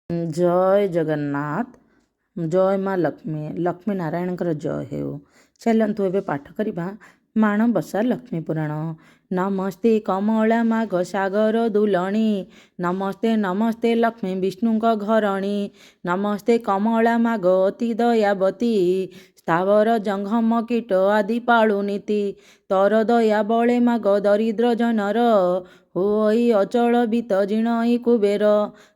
जय जगन्नाथ। जय माँ लक्ष्मी लक्ष्मी नारायण जय हेउ। चलतु एबे पाठ करिबा माणबसा लक्ष्मी पुराण। नमस्ते कमला माघ सागर दुलणी, नमस्ते नमस्ते लक्ष्मी विष्णु घरणी। नमस्ते कमला माघ अति दयावती, स्थावर जंघम कीट आदि पाळु नीति। तर दया बळे माघ दरिद्र जनर, होई अचल बीत जिणई कुबेर।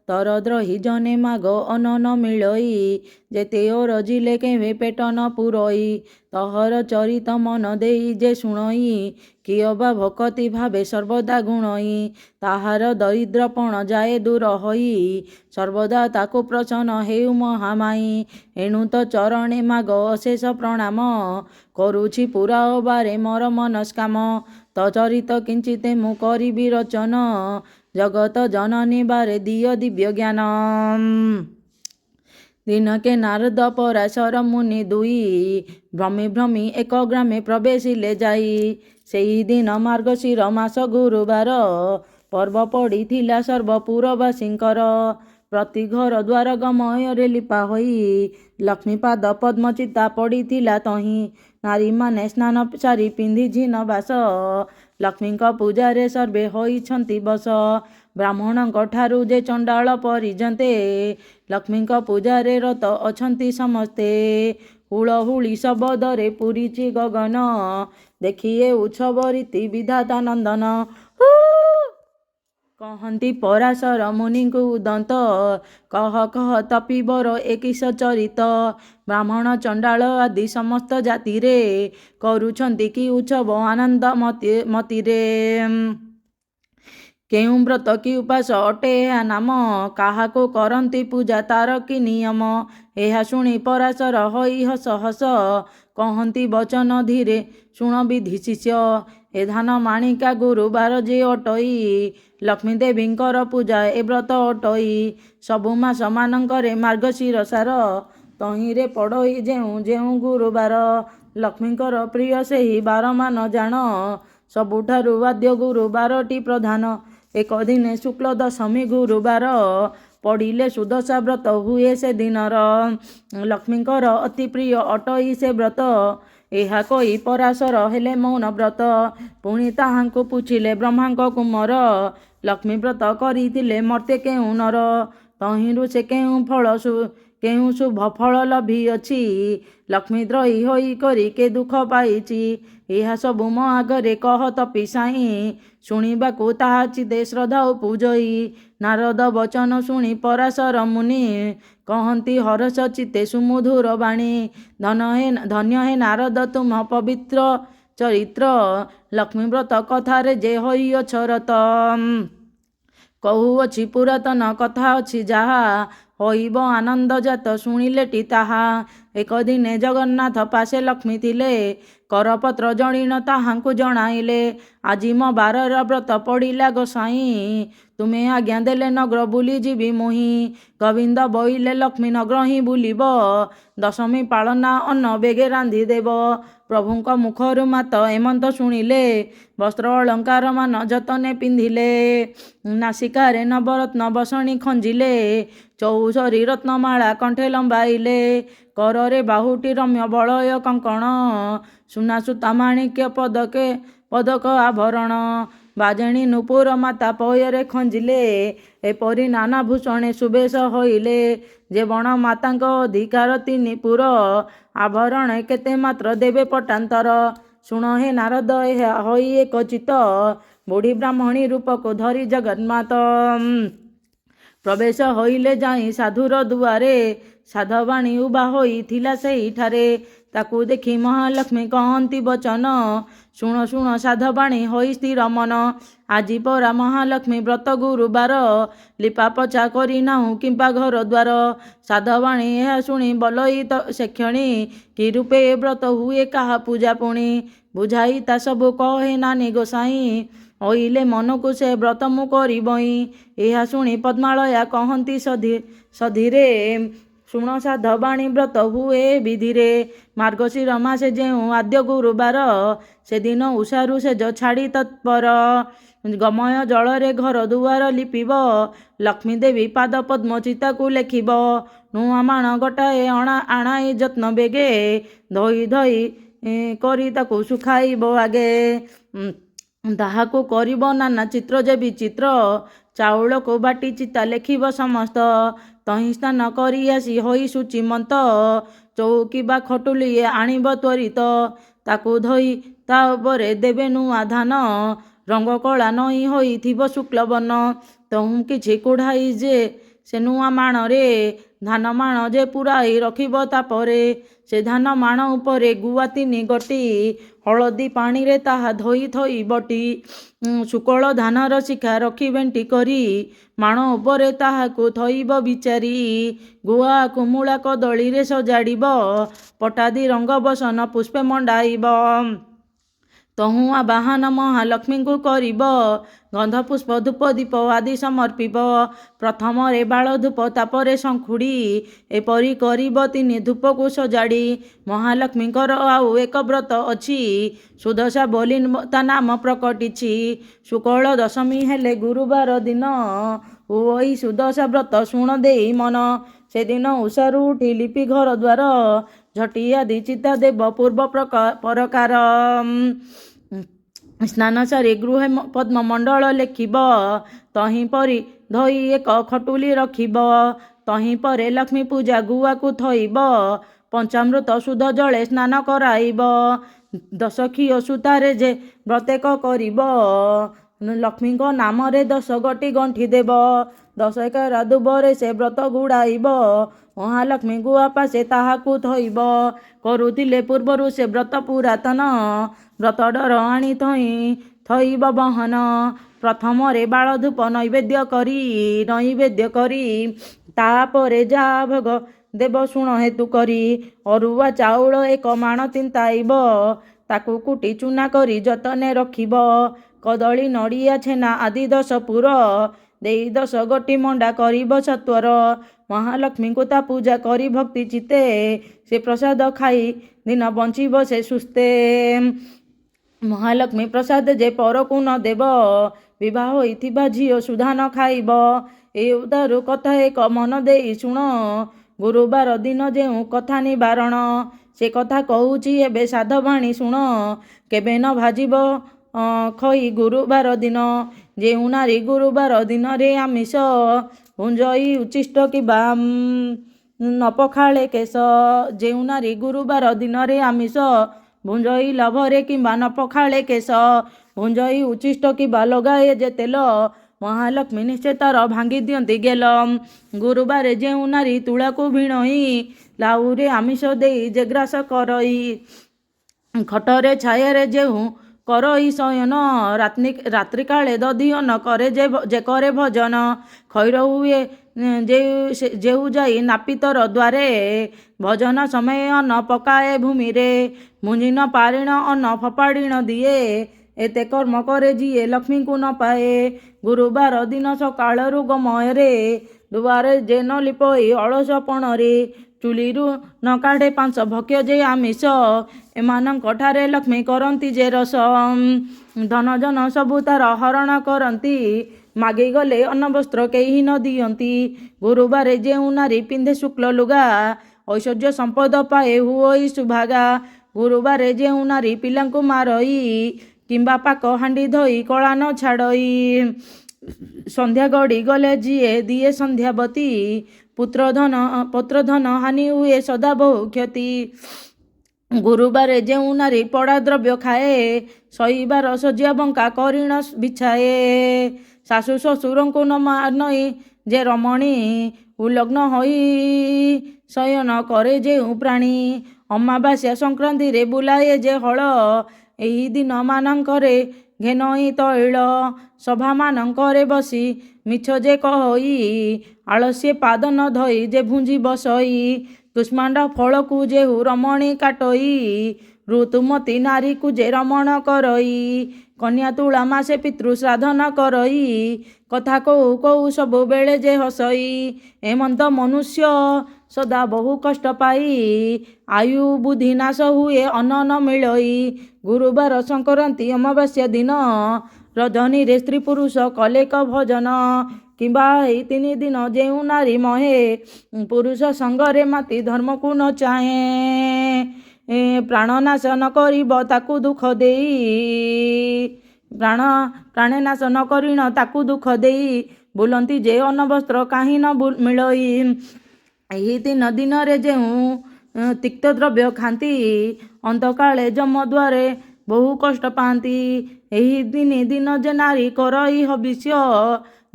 तर द्रही जने माघ अन्न न मिलई, जेते रजिले केवे पेट न पुरई। तहर चरित मन देई जे शुणई, किय बा भक्ति भावे सर्वदा गुणई। ताहार दरिद्रपण जाए दूर होई, सर्वदा ताकु प्रसन्न हेउ महामाई। एणु तो चरणे माघ अशेष प्रणाम, करुछि पुरा बारे मोर मनस्काम। तो चरित किंचिते मु करिबि रचन, जगत जननी बारे दिय दिव्य ज्ञान। दिनके नारद पराशर मुनि दुई, भ्रमी भ्रमी एक ग्रामे प्रवेशिले जाई। सेही दिन मार्गशीर मास गुरुबार, पर्व पड़िथिला सर्वपुरवासींकर। प्रति घर द्वार गमୟରେ लिपा होई, लक्ष्मी पाद पद्म चिता पड़िथिला तहीं। नारी माने स्नान सारी पिंधि झिन बास, लक्ष्मीଙ୍କ पूजारे सर्वे होइछन्ति बस। ब्राह्मणଙ୍କ ठारू जे चंडाल परिजन्ते, लक्ष्मीଙ୍କ पूजारे रत अछन्ति समस्ते। हुलहुली शबदरे पुरिछि गगन, देखिए उत्सव रीति विधाता नंदन। कहन्ति पराशर मुनिଙ୍କୁ दंत, कह कह तपिबर एकिस चरित। ब्राह्मण चंडाल आदि समस्त जातिरे, करुछन्ति कि उत्सव आनंद मतिरे। केउ व्रत कि उपास अटे ଏହା नाम, काहाको करन्ति पूजा तार कि नियम। ଏହା शुणी पराशर होई हस हस, कहन्ति वचन धीरे शुण विधि शिष्य। ए धान माणिका गुरुबार जे अटई, लक्ष्मी देवींकर पूजा ए व्रत अटई। सबु मास मानंकरे मार्गशीर सार, तहिंरे पड़ई जेउ जेउ गुरुबार। लक्ष्मींकर प्रिय सेही बार मान जान, सबुठारु आद्य गुरुबारटी प्रधान। एक दिने शुक्ल दशमी गुरुबार, पड़िले सुदशा व्रत हुए से दिनर। लक्ष्मींकर अति प्रिय अटई से व्रत, ଏହା କହି ପରାଶର ହେଲେ ମୌନ ବ୍ରତ। ପୁଣି ତାହାଙ୍କୁ ପୁଛିଲେ ବ୍ରହ୍ମାଙ୍କ କୁମର, ଲକ୍ଷ୍ମୀ ବ୍ରତ କରିଥିଲେ ମର୍ତ୍ତେ କେଉଁ ନର। ତହିଁରୁ ସେ କେଉଁ ଶୁଭ ଫଳ ଲଭିଅଛି, ଲକ୍ଷ୍ମୀ ଦ୍ରୋହୀ ହୋଇ କରି କେ ଦୁଃଖ ପାଇଛି। ଏହା ସବୁ ମୋ ଆଗରେ କହ ତପି ସାଇଁ, ଶୁଣିବାକୁ ତାହା ଚିତେ ଶ୍ରଦ୍ଧା ପୂଜଇ। ନାରଦ ବଚନ ଶୁଣି ପରାଶର ମୁନି, कहन्ति हरस चित्ते सुमधुर बाणी। धन्य हे नारद तुम पवित्र चरित्र, लक्ष्मी व्रत कथारे जे होइअछ रत। कहुअछि पुरातन कथा अछि जाहा, होइब आनंद जात शुणिलेटी ताहा। एक दिने जगन्नाथ पासे लक्ष्मी थिले, करपत्र जणिन ताहांकु जणाइले। आजि मो बारर व्रत पड़िला गोसाई, तुमे आज्ञा देले नगर बुली जीवी मुही। गोविंद बोइले लक्ष्मी नगर ही बुलिब, दशमी पालना अन्न बेगे रांधि देव। प्रभुंक मुखरु मात एमंत शुणिले, वस्त्र अलंकार मान जतने पिंधिले। नासिकारे नवरत्न बसणी खंजिले, चौसरी रत्नमाला कंठे लंबाइले। कररे बाहुटी रम्य बलय कंकण, सुना सुता माणिक्य पदक आभरण। बाजेणी नुपुर माता पୟରେ खंजिले, एपरि नाना भूषणे सुबेश होइले। जे बण मातांक अधिकार तिनि पुर, आभरण केते मात्र देवे पटान्तर। शुण हे नारद ଏହା होई एक चित, बुढ़ी ब्राह्मणी रूपको धरी जगन्मात। प्रवेश होइले जाई साधुर दुआरे, साधवाणी उबा होइथिला सेहिठारे। ताकू देखि महालक्ष्मी कहन्ति बचन, शुण शुण साधवाणी होई स्थिर मन। आजि परा महालक्ष्मी व्रत गुरुबार, लिपा पछा करि नाहु किंपा घर द्वार। साधवाणी ଏହା शुणी बलई ସେ କ୍ଷଣି, कि रूपे व्रत हुए काहा पूजा पुणी। बुझाई ता सबु कहे नानी गोसाई, ओइले मनकु से व्रत मु करिबई। ଏହା शुणी पद्मालया कहन्ति सधीरे, शुण साधवाणी व्रत हुए विधिरे। मार्गशीर मासे जेउ आद्य गुरुबार, से दिन उषारु सेज छाड़ी तत्पर। ଗମୟ ଜଳରେ ଘର ଦୁଆର ଲିପିବ। ଲକ୍ଷ୍ମୀ ଦେବୀ ପାଦ ପଦ୍ମ ଚିତାକୁ ଲେଖିବ। ନୂଆ ମାଣ ଗୋଟାଏ ଆଣାଇ ଯତ୍ନ ବେଗେ ଧୋଇ ଧୋଇ କରି ତାକୁ ଶୁଖାଇବ ଆଗେ। ତାହାକୁ କରିବ ନାନା ଚିତ୍ର ଯେ ବିଚିତ୍ର। ଚାଉଳକୁ ବାଟି ଚିତା ଲେଖିବ ସମସ୍ତ। ତହିଁ ସ୍ନାନ କରି ଆସି ହୋଇ ଶୁଚିମନ୍ତ। ଚଉକି ବା ଖଟୁଲିଏ ଆଣିବ ତ୍ୱରିତ। ତାକୁ ଧୋଇ ତା ଉପରେ ଦେବେ ନୂଆ ଧାନ। ରଙ୍ଗ କଳା ନଈ ହୋଇଥିବ ଶୁକ୍ଲବର୍ଣ୍ଣ। ତହୁଁ କିଛି କୁଢ଼ାଇ ଯେ ସେ ନୂଆ ମାଣରେ। ଧାନ ମାଣ ଯେ ପୁରାଇ ରଖିବ ତାପରେ। ସେ ଧାନ ମାଣ ଉପରେ ଗୁଆ 3 ଗୋଟି। ହଳଦୀ ପାଣିରେ ତାହା ଧୋଇ ଥୋଇ ବଟି। ଶୁକଳ ଧାନର ଶିଖା ରଖି ବେଣ୍ଟି କରି। ମାଣ ଉପରେ ତାହାକୁ ଥୋଇବ ବିଚାରି। ଗୁଆକୁ ମୂଳା କଦଳୀରେ ସଜାଡ଼ିବ। ପଟାଦି ରଙ୍ଗ ବସନ ପୁଷ୍ପେ ମଣ୍ଡାଇବ। ତହୁଁ ଆବାହନ ମହାଲକ୍ଷ୍ମୀଙ୍କୁ କରିବ। ଗନ୍ଧ ପୁଷ୍ପ ଧୂପ ଦୀପ ଆଦି ସମର୍ପିବ। ପ୍ରଥମରେ ବାଳ ଧୂପ ତାପରେ ଶଙ୍ଖୁଡ଼ି। ଏପରି କରିବ 3 ଧୂପକୁ ସଜାଡ଼ି। ମହାଲକ୍ଷ୍ମୀଙ୍କର ଆଉ ଏକ ବ୍ରତ ଅଛି। ସୁଦଶା ବୋଲି ତା ନାମ ପ୍ରକଟିଛି। ଶୁକ୍ଳ ଦଶମୀ ହେଲେ ଗୁରୁବାର ଦିନ। ହୁଅଇ ସୁଦଶା ବ୍ରତ ଶୁଣ ଦେଇ ମନ। ସେଦିନ ଉଷାରୁ ଉଠି ଲିପି ଘର ଦ୍ୱାର। ଝଟି ଆଦି ଚିତା ଦେବ ପୂର୍ବ ପରକାର। ସ୍ନାନ ସାରି ଗୃହେ ପଦ୍ମମଣ୍ଡଳ ଲେଖିବ। ତହିଁ ପରି ଧୋଇ ଏକ ଖଟୁଲି ରଖିବ। ତହିଁ ପରେ ଲକ୍ଷ୍ମୀ ପୂଜା ଗୁଆକୁ ଥୋଇବ। ପଞ୍ଚାମୃତ ଶୁଦ୍ଧ ଜଳେ ସ୍ନାନ କରାଇବ। 10 ଖିଅ ସୂତାରେ ଯେ ପ୍ରତ୍ୟେକ କରିବ। ଲକ୍ଷ୍ମୀଙ୍କ ନାମରେ 10 ଗୋଟି ଗଣ୍ଠି ଦେବ। 10 ଏକରା ଦୁବରେ ସେ ବ୍ରତ ଗୁଡ଼ାଇବ। ମହାଲକ୍ଷ୍ମୀ ଗୁଆ ପାଶେ ତାହାକୁ ଥୋଇବ। କରୁଥିଲେ ପୂର୍ବରୁ ସେ ବ୍ରତ ପୁରାତନ। ବ୍ରତ ଡର ଆଣି ଥୋଇବ ବହନ। ପ୍ରଥମରେ ବାଳ ଧୂପ ନୈବେଦ୍ୟ କରି ତାପରେ ଯାହା ଭୋଗ ଦେବ ଶୁଣ ହେତୁ କରି। ଅରୁଆ ଚାଉଳ 1 ମାଣ ତିନ୍ତାଇବ। ତାକୁ କୁଟି ଚୁନା କରି ଯତନେ ରଖିବ। କଦଳୀ ନଡ଼ିଆ ଛେନା ଆଦି 10 ପୁର ଦେଇ 10 ଗୋଟି ମଣ୍ଡା କରିବ ସତ୍ୱର। ମହାଲକ୍ଷ୍ମୀଙ୍କୁ ତା ପୂଜା କରି ଭକ୍ତି ଚିତ୍ତେ। ସେ ପ୍ରସାଦ ଖାଇ ଦିନ ବଞ୍ଚିବ ସେ ସୁସ୍ଥେ। ମହାଲକ୍ଷ୍ମୀ ପ୍ରସାଦ ଯେ ପରକୁ ନ ଦେବ। ବିବାହ ହୋଇଥିବା ଝିଅ ସୁଦ୍ଧା ନ ଖାଇବ। ଏ ଉଦାରୁ କଥା ଏକ ମନ ଦେଇ ଶୁଣ। ଗୁରୁବାର ଦିନ ଯେଉଁ କଥା ନିବାରଣ। ସେ କଥା କହୁଛି ଏବେ ସାଧବାଣୀ ଶୁଣ। କେବେ ନ ଭାଜିବ ଖଇ ଗୁରୁବାର ଦିନ। ଯେଉଁ ନାରୀ ଗୁରୁବାର ଦିନରେ ଆମିଷ ଭୁଞ୍ଜଇ ଉଚ୍ଛିଷ୍ଟ କିମ୍ବା ନ ପଖାଳେ କେଶ। ଯେଉଁ ନାରୀ ଗୁରୁବାର ଦିନରେ ଆମିଷ ଭୁଞ୍ଜଇ ଲୋଭରେ କିମ୍ବା ନ ପଖାଳେ କେଶ। ଭୁଞ୍ଜଇ ଉଚ୍ଛିଷ୍ଟ କିମ୍ବା ଲଗାଏ ଯେ ତେଲ। ମହାଲକ୍ଷ୍ମୀ ନିଶ୍ଚୟ ତାର ଭାଙ୍ଗି ଦିଅନ୍ତି ଗେଲ। ଗୁରୁବାରେ ଯେଉଁ ନାରୀ ତୁଳାକୁ ଭିଣୋଇ ଲାଉରେ ଆମିଷ ଦେଇ ଯେ ଗ୍ରାସ କରଇ। ଖଟରେ ଛାୟାରେ ଯେଉଁ କରଇ ଶୟନ। ରାତ୍ରି କାଳେ ଦଧିଅନ କରେ ଯେ କରେ ଭଜନ। ଖଇର ହୁଏ ଯେହୁ ଯାଇ ନାପିତର ଦ୍ୱାରେ। ଭଜନ ସମୟ ଅନ୍ନ ପକାଏ ଭୂମିରେ। ଭୁଞ୍ଜି ନ ପାରିଣ ଅନ୍ନ ଫୋପାଡ଼ିଣ ଦିଏ। ଏତେ କର୍ମ କରେ ଯିଏ ଲକ୍ଷ୍ମୀଙ୍କୁ ନ ପାଏ। ଗୁରୁବାର ଦିନ ସକାଳରୁ ଗମୟରେ। ଦୁଆରେ ଯେ ନ ଲିପଇ ଅଳସ ପଣରେ। ଚୁଲିରୁ ନ କାଢ଼େ 5 ଭକ୍ଷ୍ୟ ଯେ ଆମିଷ। ଏମାନଙ୍କ ଠାରେ ଲକ୍ଷ୍ମୀ କରନ୍ତି ଯେ ରସ। ଧନ ଜନ ସବୁ ତାର ହରଣ କରନ୍ତି। ମାଗିଗଲେ ଅନ୍ନବସ୍ତ୍ର କେହି ନ ଦିଅନ୍ତି। ଗୁରୁବାରେ ଯେଉଁ ନାରୀ ପିନ୍ଧେ ଶୁକ୍ଳ ଲୁଗା। ଐଶ୍ୱର୍ଯ୍ୟ ସମ୍ପଦ ପାଏ ହୁଅଇ ସୁଭାଗା। ଗୁରୁବାରେ ଯେଉଁ ନାରୀ ପିଲାଙ୍କୁ ମାରଇ କିମ୍ବା ପାକ ହାଣ୍ଡି ଧୋଇ କଳା ନ ଛାଡ଼ଇ। ସନ୍ଧ୍ୟା ଗଡ଼ି ଗଲେ ଯିଏ ଦିଏ ସନ୍ଧ୍ୟାବତୀ। ପୁତ୍ରଧନ ହାନି ହୁଏ ସଦା ବହୁ କ୍ଷତି। ଗୁରୁବାରେ ଯେଉଁ ନାରୀ ପୋଡ଼ା ଦ୍ରବ୍ୟ ଖାଏ। ଶୋଇବାର ଶଯ୍ୟା ବଙ୍କା କରିଣ ବିଛାଏ। ଶାଶୁ ଶ୍ୱଶୁରଙ୍କୁ ନ ମାନଇ ଯେ ରମଣୀ। ଉଲଗ୍ନ ହୋଇ ଶୟନ କରେ ଯେଉଁ ପ୍ରାଣୀ। ଅମାବାସ୍ୟା ସଂକ୍ରାନ୍ତିରେ ବୁଲାଏ ଯେ ହଳ। ଏହି ଦିନ ମାନଙ୍କରେ ଘେନଇ ତୈଳ। ସଭାମାନଙ୍କରେ ବସି ମିଛ ଯେ କହଇ। ଆଳସ୍ୟ ପାଦ ନ ଧୋଇ ଯେ ଭୁଞ୍ଜି ବସଇ। କୁଷ୍ମାଣ୍ଡ ଫଳକୁ ଯେହୁ ରମଣୀ କାଟଇ। ଋତୁମତୀ ନାରୀକୁ ଯେ ରମଣ କରଇ। କନ୍ୟା ତୁଳା ମାସେ ପିତୃ ଶ୍ରାଦ୍ଧ ନ କରଇ। କଥା କହୁ କହୁ ସବୁବେଳେ ଯେ ହସଇ। ଏମନ୍ତ ମନୁଷ୍ୟ ସଦା ବହୁ କଷ୍ଟ ପାଇ। ଆୟୁ ବୁଦ୍ଧି ନାଶ ହୁଏ ଅନ୍ନ ନ ମିଳଇ। ଗୁରୁବାର ସଂକ୍ରାନ୍ତି ଅମାବାସ୍ୟା ଦିନ ରଜନୀରେ ସ୍ତ୍ରୀ ପୁରୁଷ କଲେକ ଭଜନ କିମ୍ବା ଏହି 3 ଦିନ ଯେଉଁ ନାରୀ ମହେ ପୁରୁଷ ସଙ୍ଗରେ ମାତି ଧର୍ମକୁ ନ ଚାହେଁ ପ୍ରାଣନାଶ ନ କରିବ ତାକୁ ଦୁଃଖ ଦେଇ ପ୍ରାଣେ ନାଶ ନ କରିଣ ତାକୁ ଦୁଃଖ ଦେଇ ବୁଲନ୍ତି ଯେ ଅନବସ୍ତ୍ର କାହିଁ ନ ମିଳଇ ଏହି 3 ଦିନରେ ଯେଉଁ ତିକ୍ତ ଦ୍ରବ୍ୟ ଖାଆନ୍ତି ଅନ୍ତକାଳେ ଯମଦ୍ୱାରେ ବହୁ କଷ୍ଟ ପାଆନ୍ତି। ଏହି 3 ଦିନ ଯେ ନାରୀ କରଇ ହବିଷ୍ୟ